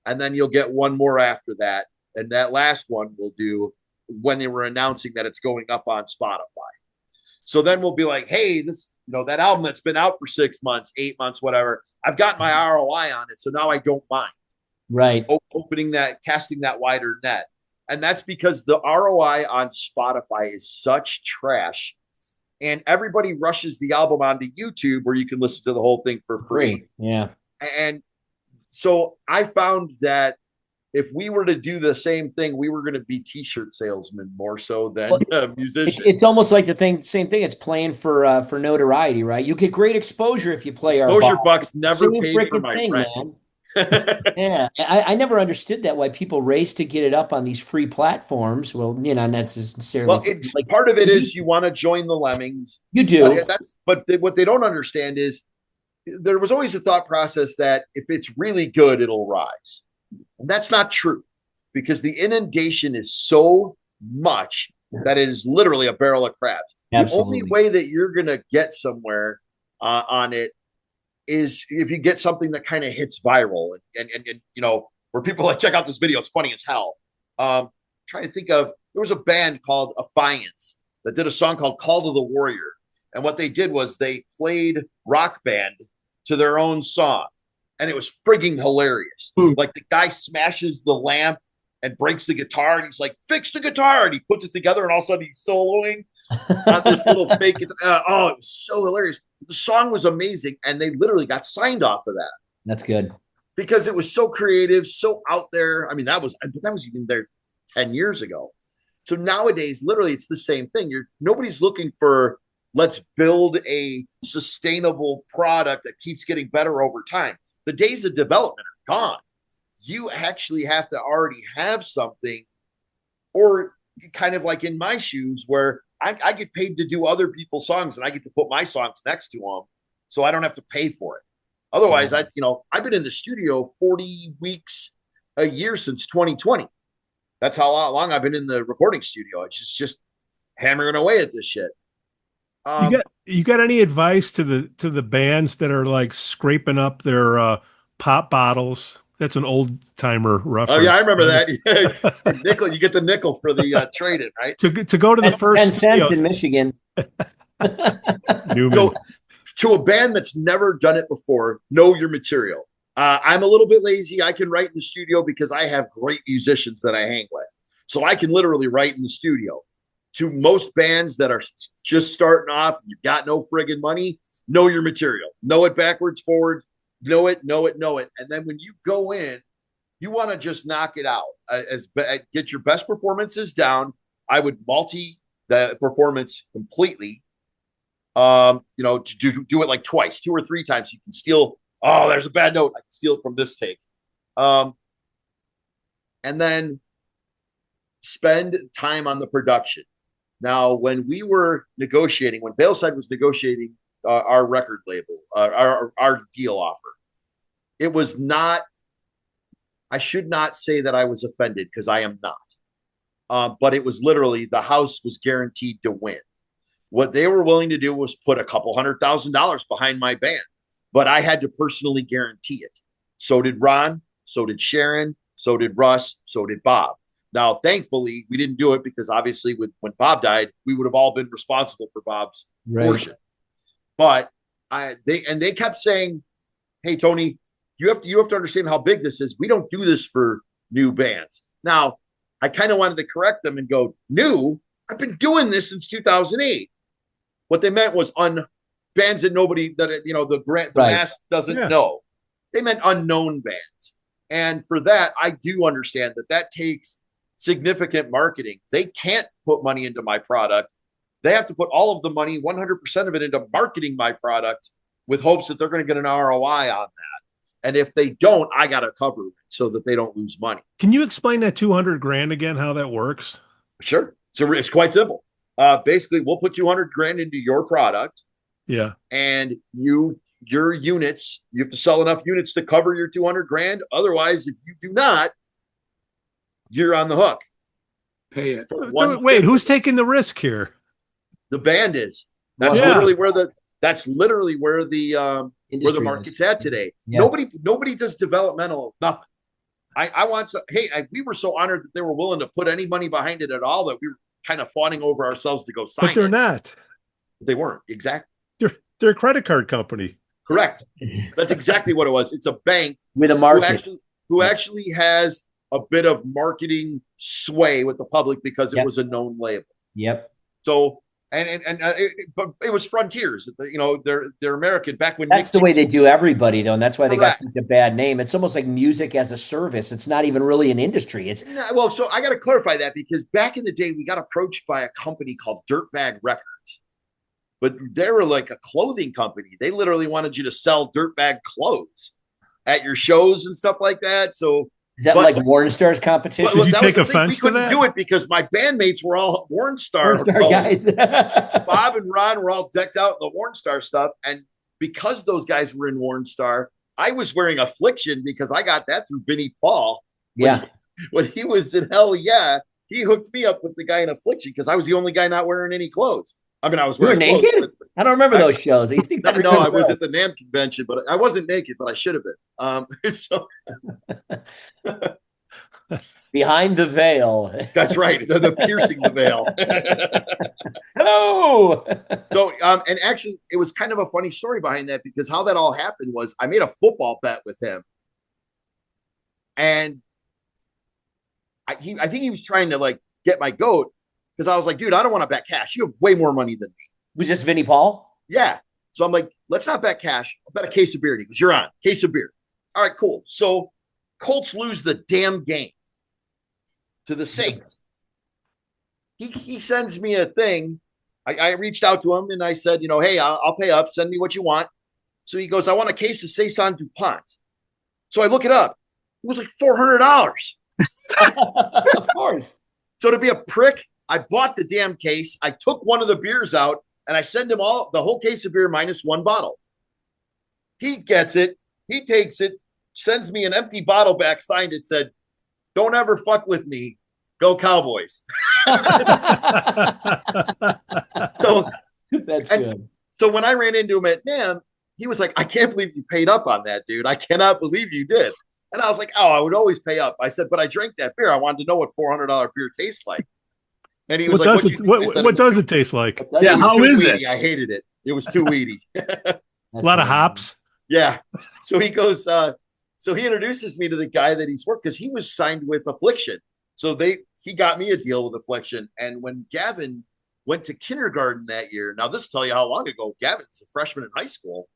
and then you'll get one more after that. And that last one we'll do when they were announcing that it's going up on Spotify. So then we'll be like, hey, this, that album that's been out for 6 months, 8 months, whatever, I've got my ROI on it. So now I don't mind. Right. Casting that wider net. And that's because the ROI on Spotify is such trash, and everybody rushes the album onto YouTube where you can listen to the whole thing for free. Yeah. And so I found that if we were to do the same thing, we were going to be t-shirt salesmen more so than musicians. It's almost like same thing. It's playing for notoriety, right? You get great exposure if you play exposure our bucks never same paid for my thing, rent. man. Yeah, I never understood that, why people race to get it up on these free platforms. Well, not necessarily. Well, it's like, part of it is you want to join the lemmings. You do. But what they don't understand is there was always a thought process that if it's really good, it'll rise. And that's not true, because the inundation is so much that it is literally a barrel of crabs. Absolutely. The only way that you're going to get somewhere on it is if you get something that kind of hits viral and where people like, check out this video, it's funny as hell. Trying to think of, there was a band called Affiance that did a song called Call to the Warrior, and what they did was they played Rock Band to their own song, and it was frigging hilarious. Like, the guy smashes the lamp and breaks the guitar, and he's like, fix the guitar, and he puts it together, and all of a sudden he's soloing on this little fake guitar. It was so hilarious. The song was amazing, and they literally got signed off of that. That's good, because it was so creative, so out there. I mean, that was even there 10 years ago. So nowadays, literally, it's the same thing. Nobody's looking for, let's build a sustainable product that keeps getting better over time. The days of development are gone. You actually have to already have something, or kind of like in my shoes, where I get paid to do other people's songs, and I get to put my songs next to them, so I don't have to pay for it. Otherwise, I've been in the studio 40 weeks a year since 2020. That's how long I've been in the recording studio. It's just hammering away at this shit. You got any advice to the bands that are like scraping up their pop bottles? That's an old timer reference. Oh yeah, I remember that. Nickel, you get the nickel for the trade-in, right? To go to the first 10 cents in Michigan. Newman. To a band that's never done it before, know your material. I'm a little bit lazy. I can write in the studio because I have great musicians that I hang with. So I can literally write in the studio. To most bands that are just starting off, you've got no friggin' money, know your material. Know it backwards, forwards, know it. And then when you go in, you want to just knock it out. Get your best performances down. I would multi the performance completely. To do it like twice, 2 or 3 times. You can steal, there's a bad note, I can steal it from this take. And then spend time on the production. Now, when we were negotiating, when Veilside was negotiating our record label, our deal offer, it was not, I should not say that I was offended, because I am not. But it was literally, the house was guaranteed to win. What they were willing to do was put a couple $100,000 behind my band, but I had to personally guarantee it. So did Ron, so did Sharon, so did Russ, so did Bob. Now, thankfully, we didn't do it, because obviously when Bob died, we would have all been responsible for Bob's portion. But they kept saying, hey, Tony, you have to understand how big this is. We don't do this for new bands. Now, I kind of wanted to correct them and go, new? I've been doing this since 2008. What they meant was bands that the mass doesn't know. They meant unknown bands. And for that, I do understand that takes significant marketing. They can't put money into my product. They have to put all of the money, 100% of it, into marketing my product, with hopes that they're going to get an ROI on that. And if they don't, I got to cover it so that they don't lose money. Can you explain that $200,000 again, how that works? Sure. So it's quite simple. Basically, we'll put $200,000 into your product. Yeah. And your units, you have to sell enough units to cover your $200,000. Otherwise, if you do not, you're on the hook. Pay it. Wait, who's taking the risk here? The band is. That's literally where the market's at today. Yeah. Nobody does developmental nothing. I want to. Hey, we were so honored that they were willing to put any money behind it at all, that we were kind of fawning over ourselves to go sign. But they're not. They weren't. Exactly. They're a credit card company. Correct. That's exactly what it was. It's a bank with a market who actually has a bit of marketing sway with the public, because it was a known label. Yep. So But it was Frontiers. You know, they're American back when That's the way they do everybody, though, and that's why they got correct. such a bad name. It's almost like music as a service. It's not even really an industry. It's No, well, so I got to clarify that because back in the day, we got approached by a company called Dirtbag Records, but they were like a clothing company. They literally wanted you to sell dirtbag clothes at your shows and stuff like that. So, is that but like Warren Stars competition? Did you that was take the thing. We offense to couldn't that? do it because my bandmates were all Warren Star Warren Star guys. Bob and Ron were all decked out in the Warren Star stuff, and because those guys were in Warren Star, I was wearing Affliction because I got that through Vinnie Paul. Yeah. When he was in Hell Yeah, he hooked me up with the guy in Affliction because I was the only guy not wearing any clothes. I mean, I was wearing naked. Clothes, I don't remember those shows. You think no, I was at the NAMM convention, but I wasn't naked, but I should have been. So behind the veil. that's right. The piercing the veil. Hello. So, and actually, it was kind of a funny story behind that because how that all happened was I made a football bet with him, and I think he was trying to like get my goat because I was like, dude, I don't want to bet cash. You have way more money than me. Was this Vinnie Paul? Yeah. So I'm like, let's not bet cash. I'll bet a case of beer. And he goes, you're on. Case of beer. All right, cool. So Colts lose the damn game to the Saints. He sends me a thing. I reached out to him and I said, you know, hey, I'll pay up. Send me what you want. So he goes, I want a case of Saison DuPont. So I look it up. It was like $400. Of course. So to be a prick, I bought the damn case. I took one of the beers out and I send him the whole case of beer minus one bottle. He gets it. He takes it, sends me an empty bottle back signed. It said, don't ever fuck with me. Go Cowboys. So that's good. So when I ran into him at NAMM, he was like, I can't believe you paid up on that, dude. I cannot believe you did. And I was like, oh, I would always pay up. I said, but I drank that beer. I wanted to know what $400 beer tastes like. And he was what does it taste like? Yeah, how is it? I hated it. It was too weedy. A lot of hops. Yeah. So he goes, so he introduces me to the guy that he's worked because he was signed with Affliction. So he got me a deal with Affliction. And when Gavin went to kindergarten that year, now this will tell you how long ago. Gavin's a freshman in high school.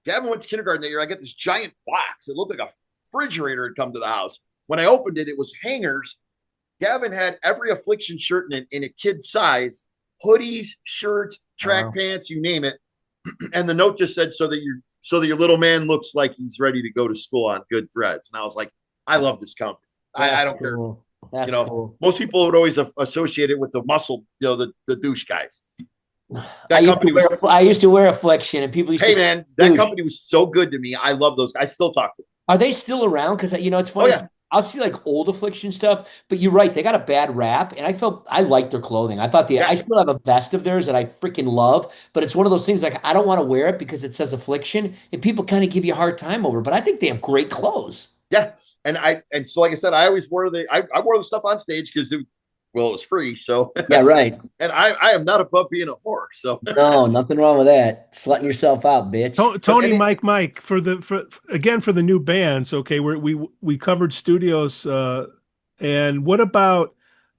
Gavin went to kindergarten that year. I got this giant box. It looked like a refrigerator had come to the house. When I opened it, it was hangers. Gavin had every Affliction shirt in a kid's size, hoodies, shirts, track pants, you name it. And the note just said, so that your little man looks like he's ready to go to school on good threads. And I was like, I love this company. I don't care. That's cool. Most people would always associate it with the muscle, the douche guys. I used to wear Affliction, and people used to. Hey, man, that company was so good to me. I love those. I still talk to them. Are they still around? Because, it's funny. Oh, yeah. I'll see like old Affliction stuff, but you're right. They got a bad rap, and I liked their clothing. I thought I still have a vest of theirs that I freaking love, but it's one of those things like I don't want to wear it because it says Affliction, and people kind of give you a hard time over. But I think they have great clothes. Yeah, and so like I said, I always wore I wore the stuff on stage because it was free. So yeah, right. And I am not above being a whore. So no, nothing wrong with that. Slutting yourself out, bitch. Tony, Mike, for the new bands. Okay, we covered studios, and what about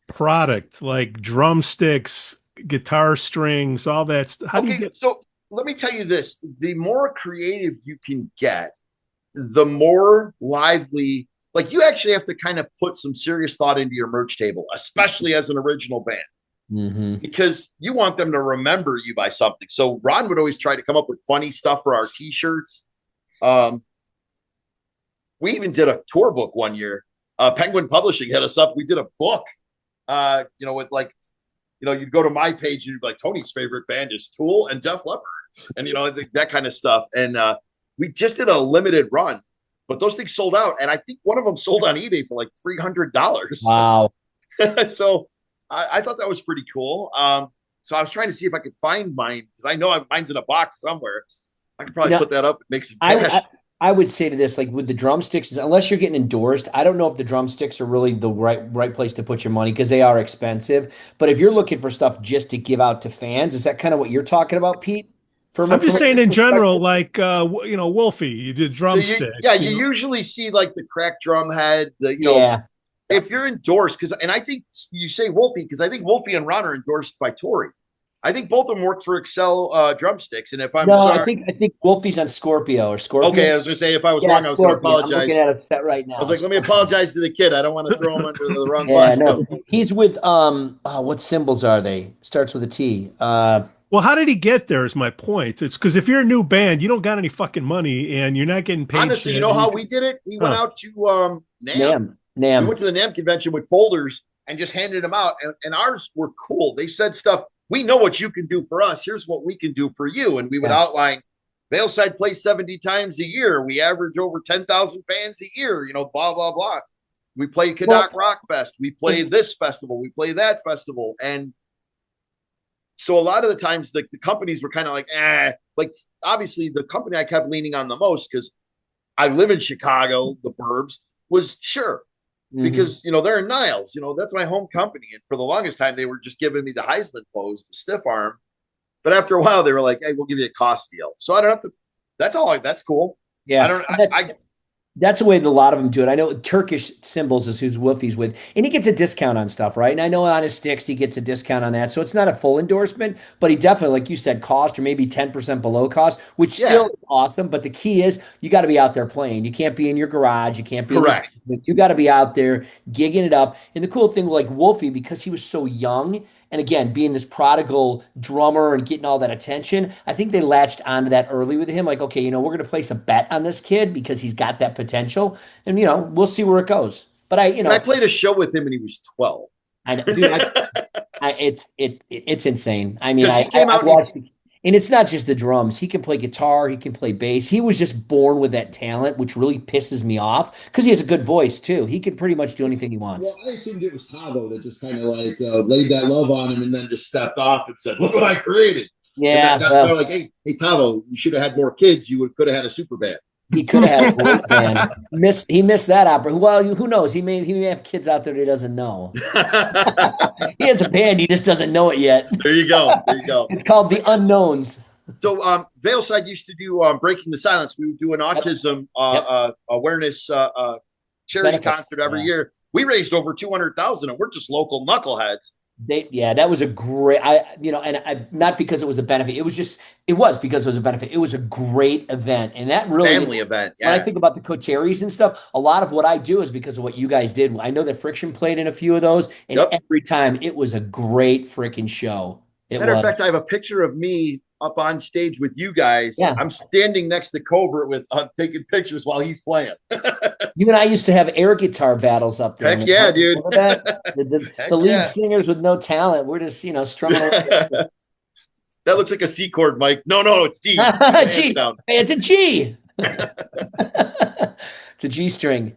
product like drumsticks, guitar strings, all that? So let me tell you this: the more creative you can get, the more lively. Like you actually have to kind of put some serious thought into your merch table, especially as an original band, because you want them to remember you by something. So Ron would always try to come up with funny stuff for our T-shirts. We even did a tour book one year. Penguin Publishing hit us up. We did a book, with like, you'd go to my page and you'd be like, Tony's favorite band is Tool and Def Leppard, and that kind of stuff. And we just did a limited run. But those things sold out, and I think one of them sold on eBay for like $300. Wow! So I thought that was pretty cool. So I was trying to see if I could find mine because I know mine's in a box somewhere. I could probably put that up and make some cash. I would say to this, like with the drumsticks, unless you're getting endorsed, I don't know if the drumsticks are really the right place to put your money because they are expensive. But if you're looking for stuff just to give out to fans, is that kind of what you're talking about, Pete? I'm just saying in general, like, Wolfie, you did drumsticks. So you usually see like the cracked drum head, if you're endorsed, and I think you say Wolfie, because I think Wolfie and Ron are endorsed by Tory. I think both of them work for Excel Drumsticks. And if I'm No, sorry, I think Wolfie's on Scorpio or Scorpio. okay, I was going to say if I was wrong, I was going to apologize. I'm looking at a set right now. I was like, let me apologize to the kid. I don't want to throw him under the wrong Yeah, bus. no, he's with what symbols are they? Starts with a T. Well, how did he get there is my point. It's because if you're a new band, you don't got any fucking money and you're not getting paid. Honestly, you know how we did it? We went out to NAMM. NAMM. We went to the NAMM convention with folders and just handed them out. And ours were cool. They said stuff, we know what you can do for us. Here's what we can do for you. And we would outline, Veilside plays 70 times a year. We average over 10,000 fans a year, you know, blah, blah, blah. We play Cadoc Rock Fest. We play this festival. We play that festival. And so a lot of the times the companies were kind of like obviously the company I kept leaning on the most because I live in Chicago, the burbs, was Shure. Because, you know, they're in Niles, you know, that's my home company. And for the longest time, they were just giving me the Heisman pose, the stiff arm. But after a while, they were like, hey, we'll give you a cost deal. So I don't have to, that's cool. Yeah. That's the way that a lot of them do it. I know Turkish Symbols is who's Wolfie's with, and he gets a discount on stuff, right? And I know on his sticks, he gets a discount on that. So it's not a full endorsement, but he definitely, like you said, cost or maybe 10% below cost, which still is awesome. But the key is you got to be out there playing. You can't be in your garage. You can't be correct. You got to be out there gigging it up. And the cool thing, like Wolfie, because he was so young, and again, being this prodigal drummer and getting all that attention, I think they latched onto that early with him. Like, okay, you know, we're going to place a bet on this kid because he's got that potential. And, you know, we'll see where it goes. But I played a show with him when he was 12. I know, dude, it's insane. I mean, I watched and it's not just the drums. He can play guitar. He can play bass. He was just born with that talent, which really pisses me off because he has a good voice too. He can pretty much do anything he wants. Well, I assumed it was Tavo that just kind of like laid that love on him and then just stepped off and said, look what I created. Yeah. They're like, hey, Tavo, you should have had more kids. You could have had a super band. He could have had a great band. He missed that opera. Well, who knows? He may have kids out there that he doesn't know. He has a band. He just doesn't know it yet. There you go. It's called The Unknowns. So Veilside used to do Breaking the Silence. We would do an autism awareness charity concert every year. We raised over 200,000, and we're just local knuckleheads. That was a great, not because it was a benefit. It was because it was a benefit. It was a great event. And that really family event. Yeah. When I think about the Coteries and stuff, a lot of what I do is because of what you guys did. I know that Friction played in a few of those, and every time it was a great freaking show. Matter of fact, I have a picture of me up on stage with you guys. Yeah. I'm standing next to Cobra with taking pictures while he's playing. You and I used to have air guitar battles up there. Heck yeah, dude. The lead singers with no talent. We're just, strumming. That looks like a C chord, Mike. No, it's D. G. It's a G. It's a G string.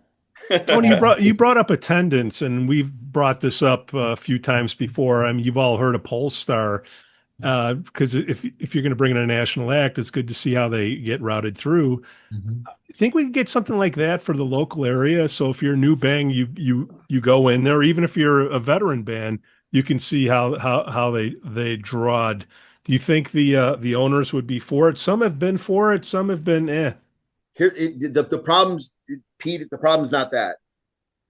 Tony, you brought up attendance, and we've brought this up a few times before. I mean, you've all heard of Pollstar. Because if you're going to bring in a national act, it's good to see how they get routed through. I think we can get something like that for the local area. So if you're a new band, you go in there, even if you're a veteran band, you can see how they drawed. Do you think the owners would be for it? Some have been for it. Some have been Here, the problems, Pete. The problem's not that.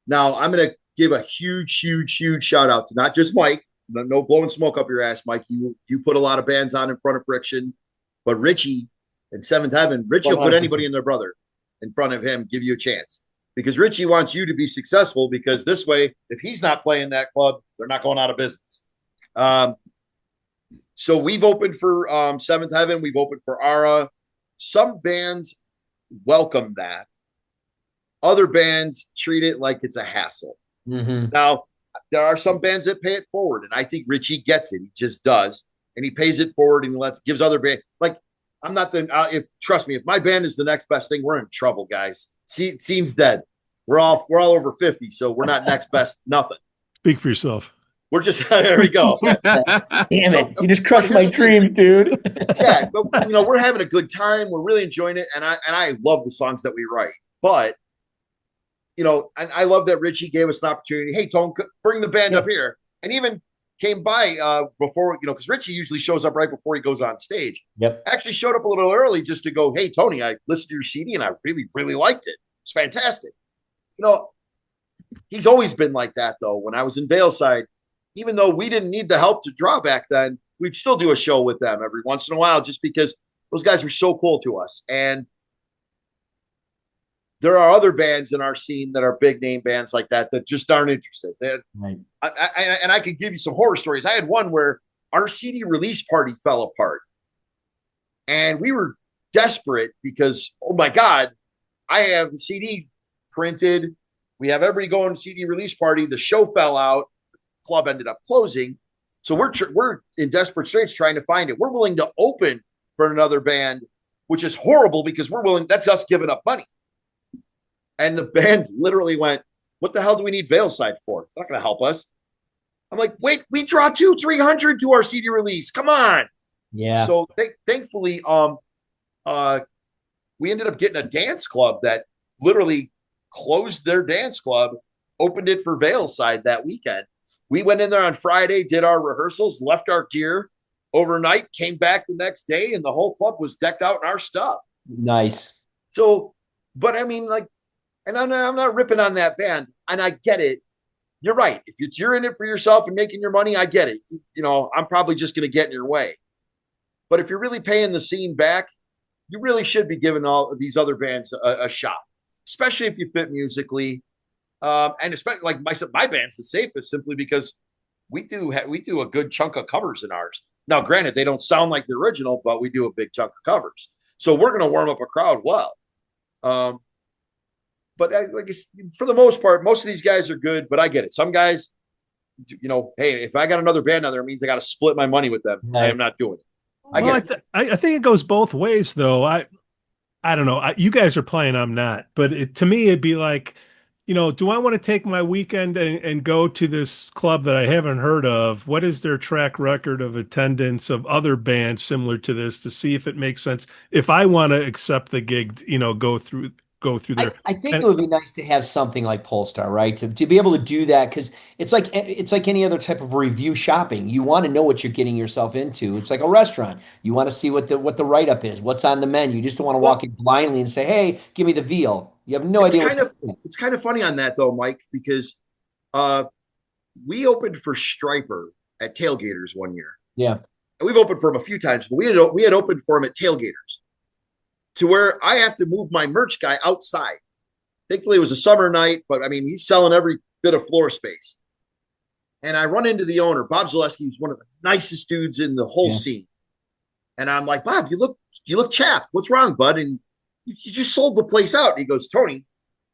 Now I'm going to give a huge shout out to not just Mike. No blowing smoke up your ass, Mike. You put a lot of bands on in front of Friction, but Richie and Seventh Heaven, Richie will put anybody and their brother in front of him, give you a chance. Because Richie wants you to be successful, because this way, if he's not playing that club, they're not going out of business. So we've opened for Seventh Heaven. We've opened for Ara. Some bands welcome that. Other bands treat it like it's a hassle. Now, there are some bands that pay it forward, and I think Richie gets it. He just does, and he pays it forward and gives other bands. Like, I'm not trust me, if my band is the next best thing, we're in trouble, guys. Scene's dead. We're all over 50, so we're not next best nothing. Speak for yourself. We're just there we go. Damn it! You just crushed my dream, dude. Yeah, but we're having a good time. We're really enjoying it, and I love the songs that we write, but. I love that Richie gave us an opportunity. Hey, Tone, bring the band up here. And even came by before, because Richie usually shows up right before he goes on stage. Actually showed up a little early just to go, hey, Tony, I listened to your CD and I really, really liked it. It's fantastic. He's always been like that, though. When I was in Veilside, even though we didn't need the help to draw back then, we'd still do a show with them every once in a while, just because those guys were so cool to us. And there are other bands in our scene that are big name bands like that just aren't interested. Right. And I could give you some horror stories. I had one where our CD release party fell apart, and we were desperate because, oh my God, I have the CD printed. We have everybody going to CD release party. The show fell out. The club ended up closing. So we're in desperate straits trying to find it. We're willing to open for another band, which is horrible because that's us giving up money. And the band literally went, what the hell do we need Veilside for? It's not going to help us. I'm like, wait, we draw 200-300 to our CD release. Come on. Yeah. So thankfully, we ended up getting a dance club that literally closed their dance club, opened it for Veilside that weekend. We went in there on Friday, did our rehearsals, left our gear overnight, came back the next day, and the whole club was decked out in our stuff. Nice. So, but I mean, like, and I'm not ripping on that band, and I get it. You're right. If you're in it for yourself and making your money, I get it. You know, I'm probably just going to get in your way. But if you're really paying the scene back, you really should be giving all of these other bands a shot, especially if you fit musically. And especially like my band's the safest simply because we do a good chunk of covers in ours. Now, granted, they don't sound like the original, but we do a big chunk of covers. So we're going to warm up a crowd well. But for the most part, most of these guys are good, but I get it. Some guys, you know, hey, if I got another band out there, it means I got to split my money with them. Right. I am not doing it. I think it goes both ways, though. I don't know. You guys are playing, I'm not. But to me, it'd be like, you know, do I want to take my weekend and go to this club that I haven't heard of? What is their track record of attendance of other bands similar to this to see if it makes sense? If I want to accept the gig, you know, go through there. I think it would be nice to have something like Pollstar, right? To be able to do that, because it's like any other type of review shopping. You want to know what you're getting yourself into. It's like a restaurant. You want to see what the write-up is, what's on the menu. You just don't want to walk in blindly and say, "Hey, give me the veal." You have no idea. It's kind of funny on that though, Mike, because we opened for Striper at Tailgaters one year. Yeah, we've opened for him a few times, but we had opened for him at Tailgaters, to where I have to move my merch guy outside. Thankfully, it was a summer night, but I mean, he's selling every bit of floor space. And I run into the owner, Bob Zaleski, who's one of the nicest dudes in the whole scene. And I'm like, Bob, you look chapped. What's wrong, bud? And you just sold the place out. And he goes, Tony,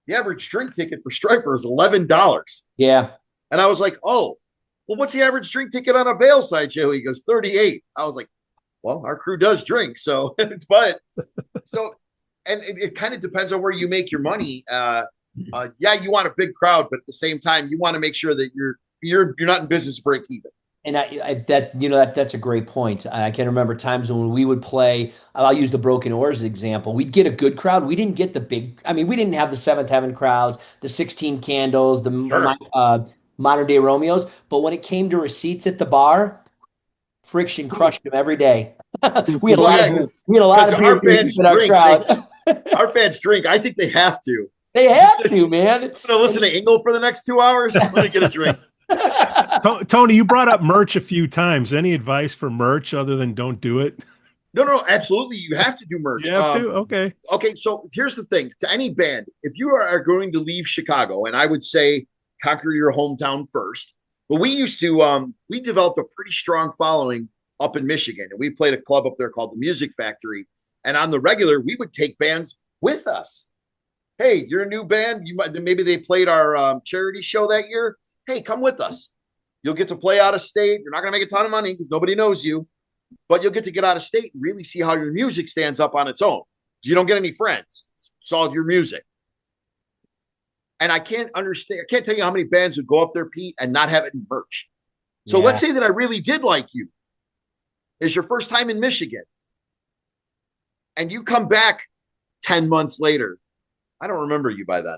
the average drink ticket for Striper is $11. Yeah. And I was like, oh, well, what's the average drink ticket on a Veilside show? He goes, 38. I was like, well, our crew does drink, so it's but so, and it kind of depends on where you make your money. Yeah, you want a big crowd, but at the same time, you want to make sure that you're not in business to break even. And that's a great point. I can remember times when we would play. I'll use the Broken Oars example. We'd get a good crowd. We didn't get the big. I mean, we didn't have the Seventh Heaven crowds, the 16 Candles, the Modern Day Romeos. But when it came to receipts at the bar, Friction crushed them every day. we had a lot of our fans drink. Our fans drink. I think they have to. They have to, man. I'm gonna listen to Engel for the next 2 hours. I'm gonna get a drink. Tony, you brought up merch a few times. Any advice for merch other than don't do it? No, absolutely. You have to do merch. You have to? Okay. Okay, so here's the thing. To any band, if you are going to leave Chicago, and I would say conquer your hometown first. But we used to, we developed a pretty strong following up in Michigan. And we played a club up there called the Music Factory. And on the regular, we would take bands with us. Hey, you're a new band. Maybe they played our charity show that year. Hey, come with us. You'll get to play out of state. You're not going to make a ton of money because nobody knows you. But you'll get to get out of state and really see how your music stands up on its own. You don't get any friends. It's all your music. And I can't tell you how many bands would go up there, Pete, and not have any merch. So let's say that I really did like you. It's your first time in Michigan. And you come back 10 months later. I don't remember you by then.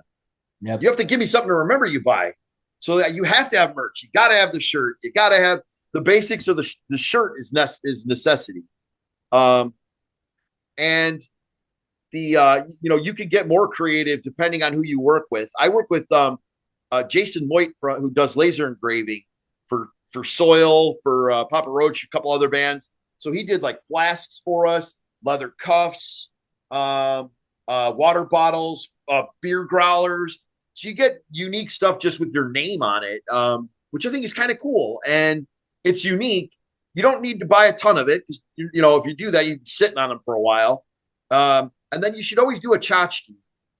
Yep. You have to give me something to remember you by. So that you have to have merch. You got to have the shirt. You got to have the basics of the shirt is necessity. And you can get more creative depending on who you work with. I work with Jason Moit who does laser engraving for for Soil, for Papa Roach, a couple other bands. So he did like flasks for us, leather cuffs, water bottles, beer growlers. So you get unique stuff just with your name on it, which I think is kind of cool. And it's unique. You don't need to buy a ton of it because, if you do that, you're sitting on them for a while. And then you should always do a tchotchke,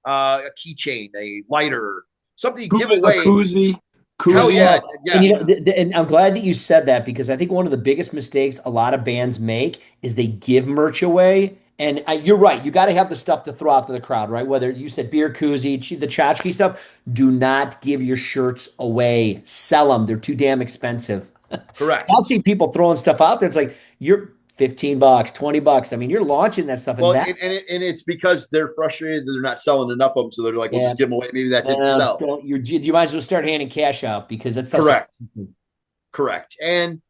a keychain, a lighter, something you give away. A koozie. Hell yeah. And I'm glad that you said that, because I think one of the biggest mistakes a lot of bands make is they give merch away. And you're right. You got to have the stuff to throw out to the crowd, right? Whether you said beer koozie, the tchotchke stuff, do not give your shirts away. Sell them. They're too damn expensive. Correct. I'll see people throwing stuff out there. It's like, you're $15, $20. I mean, you're launching that stuff. Well, and it's because they're frustrated that they're not selling enough of them. So they're like, we'll just give them away. Maybe that didn't sell. You might as well start handing cash out, because that's Correct. And,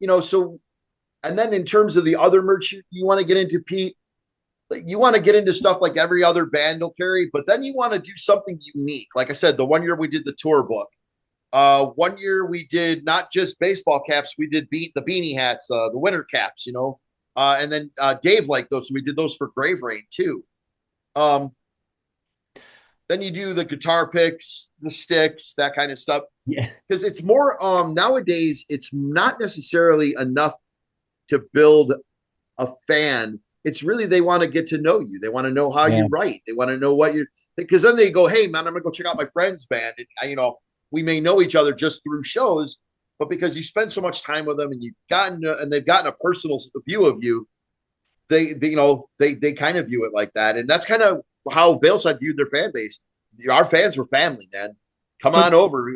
and then in terms of the other merch you want to get into, Pete, you want to get into stuff like every other band will carry, but then you want to do something unique. Like I said, the one year we did the tour book. 1 year we did not just baseball caps, we did the beanie hats, the winter caps, and then Dave liked those, so we did those for GraveReign too. Then you do the guitar picks, the sticks, that kind of stuff. Yeah, because it's more nowadays. It's not necessarily enough to build a fan. It's really, they want to get to know you. They want to know how you write. They want to know what you're, because then they go, hey man, I'm gonna go check out my friend's band. And we may know each other just through shows, but because you spend so much time with them and they've gotten a personal view of you, they kind of view it like that. And that's kind of how Veilside viewed their fan base. Our fans were family, man. Come on over.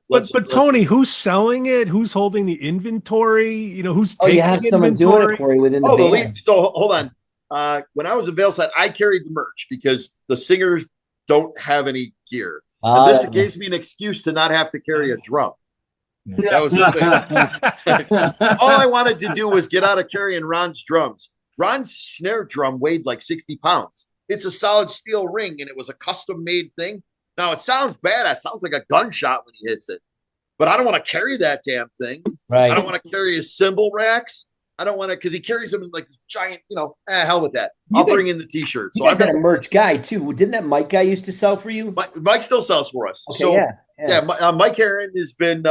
But Tony, who's selling it? Who's holding the inventory? Who's taking you have someone doing it for you within the band. So hold on. When I was in Veilside, I carried the merch because the singers don't have any gear. And this gives me an excuse to not have to carry a drum. That was the thing. All I wanted to do was get out of carrying Ron's drums. Ron's snare drum weighed like 60 pounds. It's a solid steel ring, and it was a custom-made thing. Now, it sounds bad. It sounds like a gunshot when he hits it. But I don't want to carry that damn thing. Right. I don't want to carry his cymbal racks. I don't want to, because he carries them in like this giant, hell with that. I'll bring in the T-shirts. So I've got a merch guy too. Didn't that Mike guy used to sell for you? Mike still sells for us. Okay, so Mike Heron has been,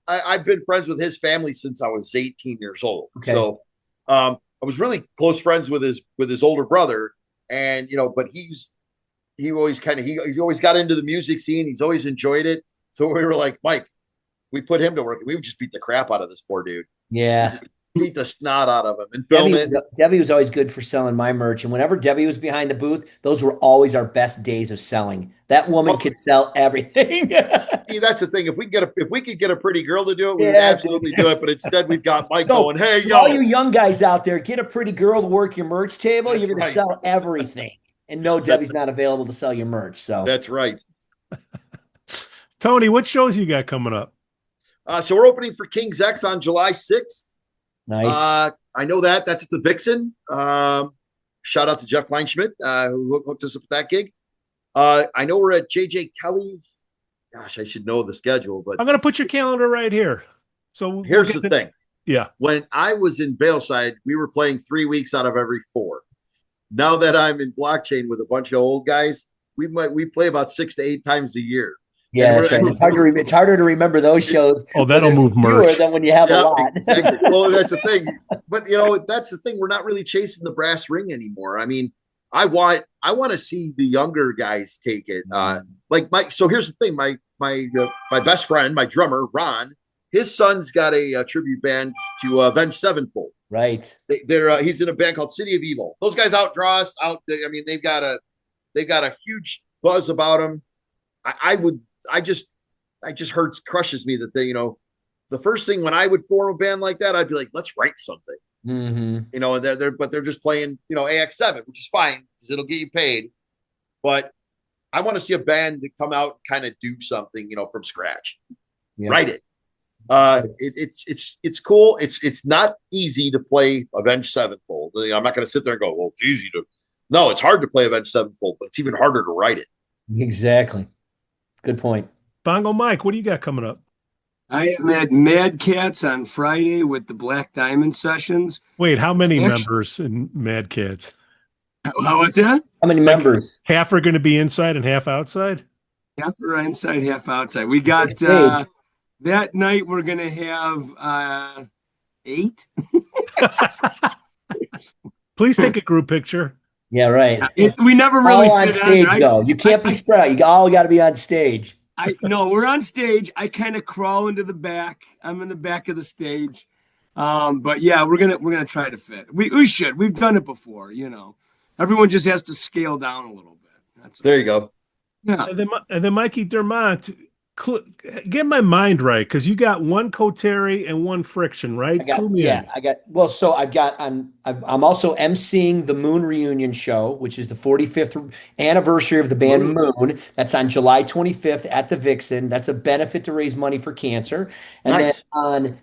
I've been friends with his family since I was 18 years old. Okay. So I was really close friends with his older brother, and but he always got into the music scene. He's always enjoyed it. So we were like, Mike, we put him to work, and we would just beat the crap out of this poor dude. Yeah. Beat the snot out of him and film it. Debbie was always good for selling my merch. And whenever Debbie was behind the booth, those were always our best days of selling. That woman could sell everything. See, that's the thing. If we could get a pretty girl to do it, we would absolutely do it. But instead we've got Mike going, hey, yo. All you young guys out there, get a pretty girl to work your merch table. That's you're going to sell everything. And no, Debbie's not available to sell your merch. So that's right. Tony, what shows you got coming up? So we're opening for King's X on July 6th. Nice. I know that. That's at the Vixen. Shout out to Jeff Kleinschmidt, who hooked us up with that gig. I know we're at JJ Kelly's. Gosh, I should know the schedule, but I'm going to put your calendar right here. So here's the thing. Yeah. When I was in Veilside, we were playing 3 weeks out of every 4. Now that I'm in Blockchain with a bunch of old guys, we play about 6 to 8 times a year. Yeah, that's right. It's harder to remember those shows. Oh, that'll move merch. Than when you have a lot. Exactly. Well, that's the thing. But that's the thing. We're not really chasing the brass ring anymore. I mean, I want to see the younger guys take it. Like Mike. So here's the thing. My best friend, my drummer Ron, his son's got a tribute band to Avenged Sevenfold. Right. He's in a band called City of Evil. Those guys outdraw us out. I mean, they've got a huge buzz about them. I just crushes me that they, the first thing when I would form a band like that, I'd be like, let's write something. Mm-hmm. And they're just playing, AX7, which is fine because it'll get you paid. But I want to see a band to come out and kind of do something, from scratch. Yeah. Write it. It's cool. It's not easy to play Avenged Sevenfold. I'm not going to sit there and go, well, it's easy to. No, it's hard to play Avenged Sevenfold, but it's even harder to write it. Exactly. Good point. Bongo Mike, what do you got coming up? I am at Mad Cats on Friday with the Black Diamond sessions. Wait, how many Actually- members in Mad Cats? What's that? How many members? Half are going to be inside and half outside? Half are inside, half outside. We got Stage. that night. We're gonna have 8. Please take a group picture. Yeah, right. We never really All on fit stage there. though. You can't be spread out. You all got to be on stage. No, we're on stage. I kind of crawl into the back. I'm in the back of the stage. But yeah, we're gonna try to fit. We should. We've done it before. Everyone just has to scale down a little bit. There you go. Yeah. And then Mikey Dermont, get my mind right, because you got one Coterri and one Friction, right? I'm also emceeing the Moon reunion show, which is the 45th anniversary of the band Moon. That's on July 25th at the Vixen. That's a benefit to raise money for cancer. And Nice. then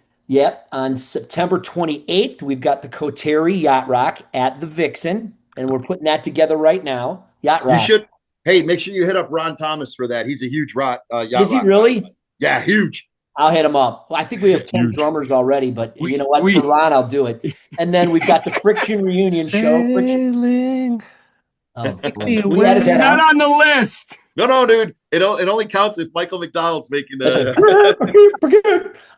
on September 28th, we've got the Coterri Yacht Rock at the Vixen, and we're putting that together right now. Yacht Rock. You should. Hey, make sure you hit up Ron Thomas for that. He's a huge yacht Is he rock really? guy. Yeah, huge. I'll hit him up. Well, I think we have 10 drummers already, but you know what? For Ron, I'll do it. And then we've got the Friction reunion show. Sailing. Oh, me we away. added It's that not on. on the list. No, dude. It only counts if Michael McDonald's making the.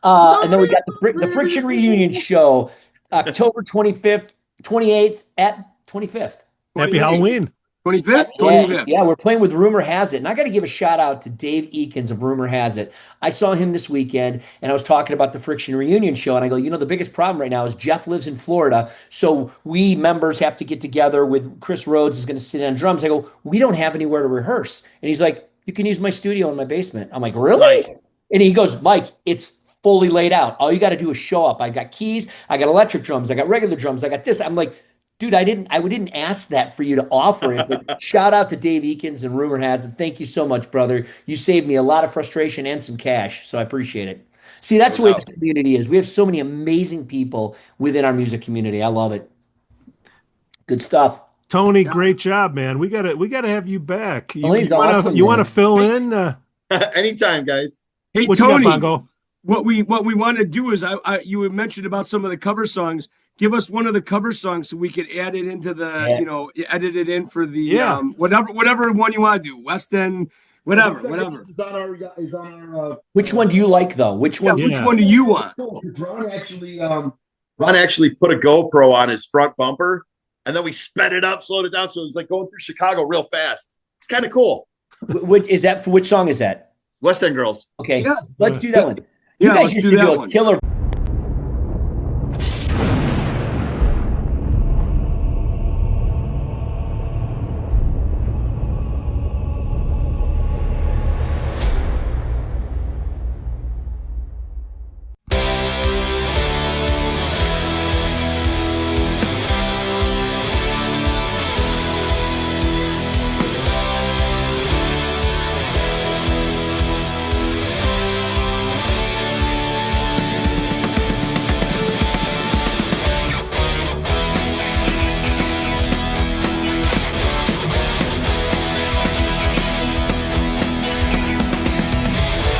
And then we got the Friction reunion show, October 25th, 28th at 25th. Happy Halloween. 25th? 25th. Yeah, we're playing with Rumor Has It. And I got to give a shout out to Dave Eakins of Rumor Has It. I saw him this weekend and I was talking about the Friction reunion show. And I go, the biggest problem right now is Jeff lives in Florida. So we members have to get together with Chris Rhodes is going to sit on drums. I go, we don't have anywhere to rehearse. And he's like, you can use my studio in my basement. I'm like, really? Nice. And he goes, Mike, it's fully laid out. All you got to do is show up. I got keys. I got electric drums. I got regular drums. I got this. I'm like, dude, I didn't ask that for you to offer it, but shout out to Dave Eakins and Rumor Has It. Thank you so much, brother. You saved me a lot of frustration and some cash, so I appreciate it. See, that's the way this community is. We have so many amazing people within our music community. I love it. Good stuff. Tony, great job, man. We gotta have you back. Tony's awesome, you want to man. fill in? Anytime, guys. Hey, What you got, Tony, Bongo? what we want to do is you had mentioned about some of the cover songs. Give us one of the cover songs so we could add it into the, edit it in for the whatever one you want to do. West End, whatever. Is on our Which one do you like, though? Which one? Which one do you want? Ron actually put a GoPro on his front bumper, and then we sped it up, slowed it down, so it's like going through Chicago real fast. It's kind of cool. Which song is that? West End Girls. Okay, Yeah. let's do that one. You Yeah, guys let's used do to that do a one. killer.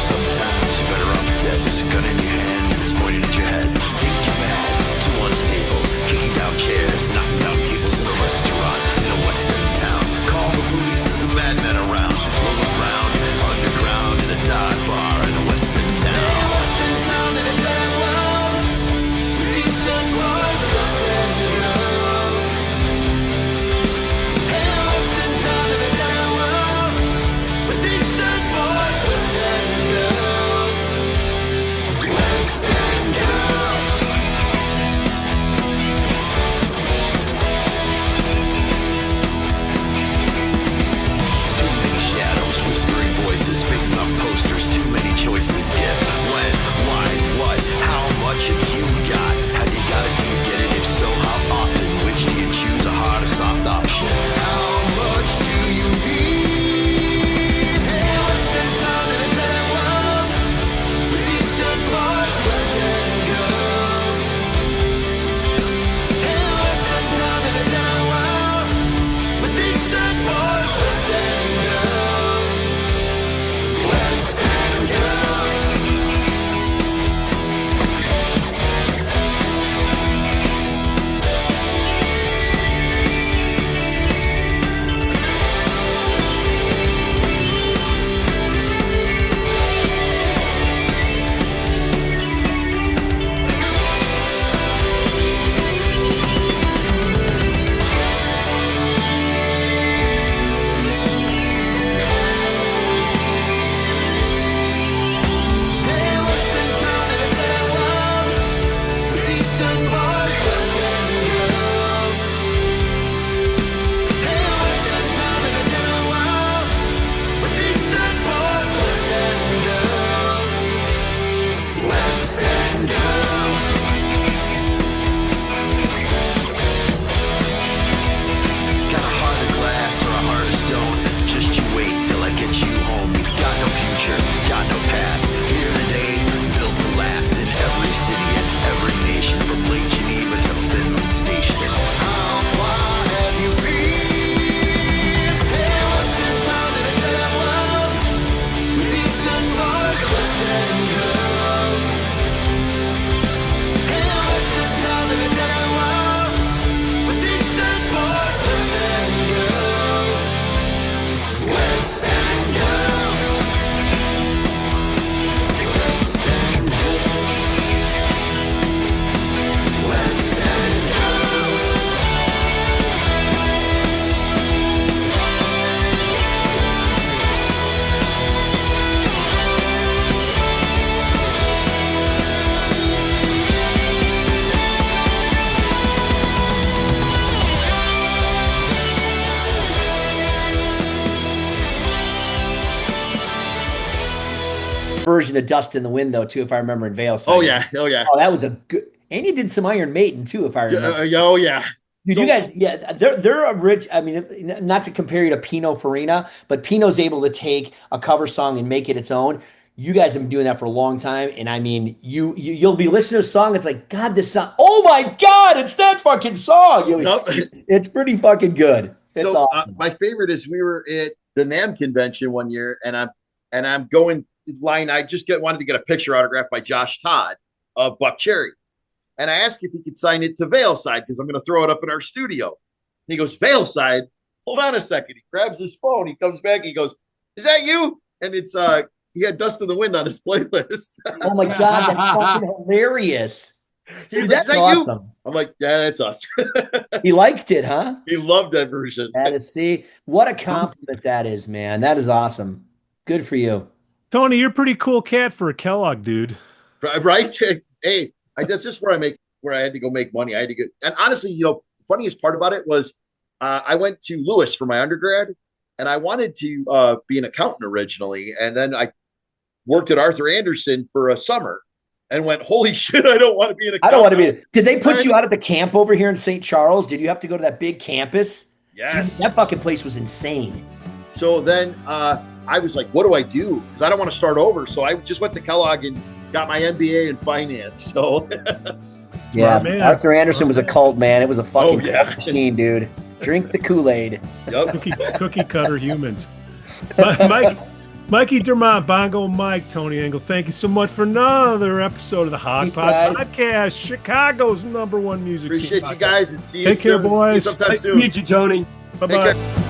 Sometimes you're better off dead. There's a gun in your hand and it's pointed at your head. Think you're mad, too unstable, kicking down chairs, knocking down tables in a restaurant in a western town. Call the police, there's a madman around. Roll around, underground in a dive bar in a western town. Western town in a dead world. Eastern boys, western girls. Hey, western town in a dead world. With Eastern boys, western girls. Western girls. version of Dust in the Wind, though, too, if I remember, in Veilside. Oh yeah. Oh yeah. Oh, that was a good. And you did some Iron Maiden too, if I remember. Oh yeah. Dude, you guys, yeah, they're a rich. I mean, not to compare you to Pino Farina, but Pino's able to take a cover song and make it its own. You guys have been doing that for a long time, and I mean, you'll be listening to a song. It's like, God, this song. Oh my God, it's that fucking song. It's pretty fucking good. It's awesome. My favorite is we were at the NAMM convention one year, and I'm going line. I just wanted to get a picture autographed by Josh Todd of Buck Cherry. And I asked if he could sign it to Veilside because I'm going to throw it up in our studio. And he goes, Veilside? Hold on a second. He grabs his phone. He comes back. He goes, is that you? And it's he had Dust in the Wind on his playlist. Oh my God, that's fucking hilarious. He's like, is that awesome. You? I'm like, yeah, that's us. He liked it, huh? He loved that version. See, what a compliment that is, man. That is awesome. Good for you. Tony, you're a pretty cool cat for a Kellogg dude. Right? Hey. That's just where I had to go make money. I had to get, and honestly, the funniest part about it was I went to Lewis for my undergrad, and I wanted to be an accountant originally, and then I worked at Arthur Anderson for a summer, and went, holy shit, I don't want to be an accountant. I don't want to be. Did they put you out at the camp over here in St. Charles? Did you have to go to that big campus? Yes. Dude, that fucking place was insane. So then I was like, what do I do? Because I don't want to start over. So I just went to Kellogg and got my MBA in finance. So yeah, Arthur Anderson was a cult, man. It was a fucking machine, dude. Drink the Kool-Aid. Yep. Cookie cutter humans. Mikey Dermott, Bongo Mike, Tony Engel, thank you so much for another episode of the Hogpod Podcast, Chicago's #1 music. Appreciate you guys, and see you Take soon. care, boys. See you sometime nice soon. to meet you, Tony. Bye-bye.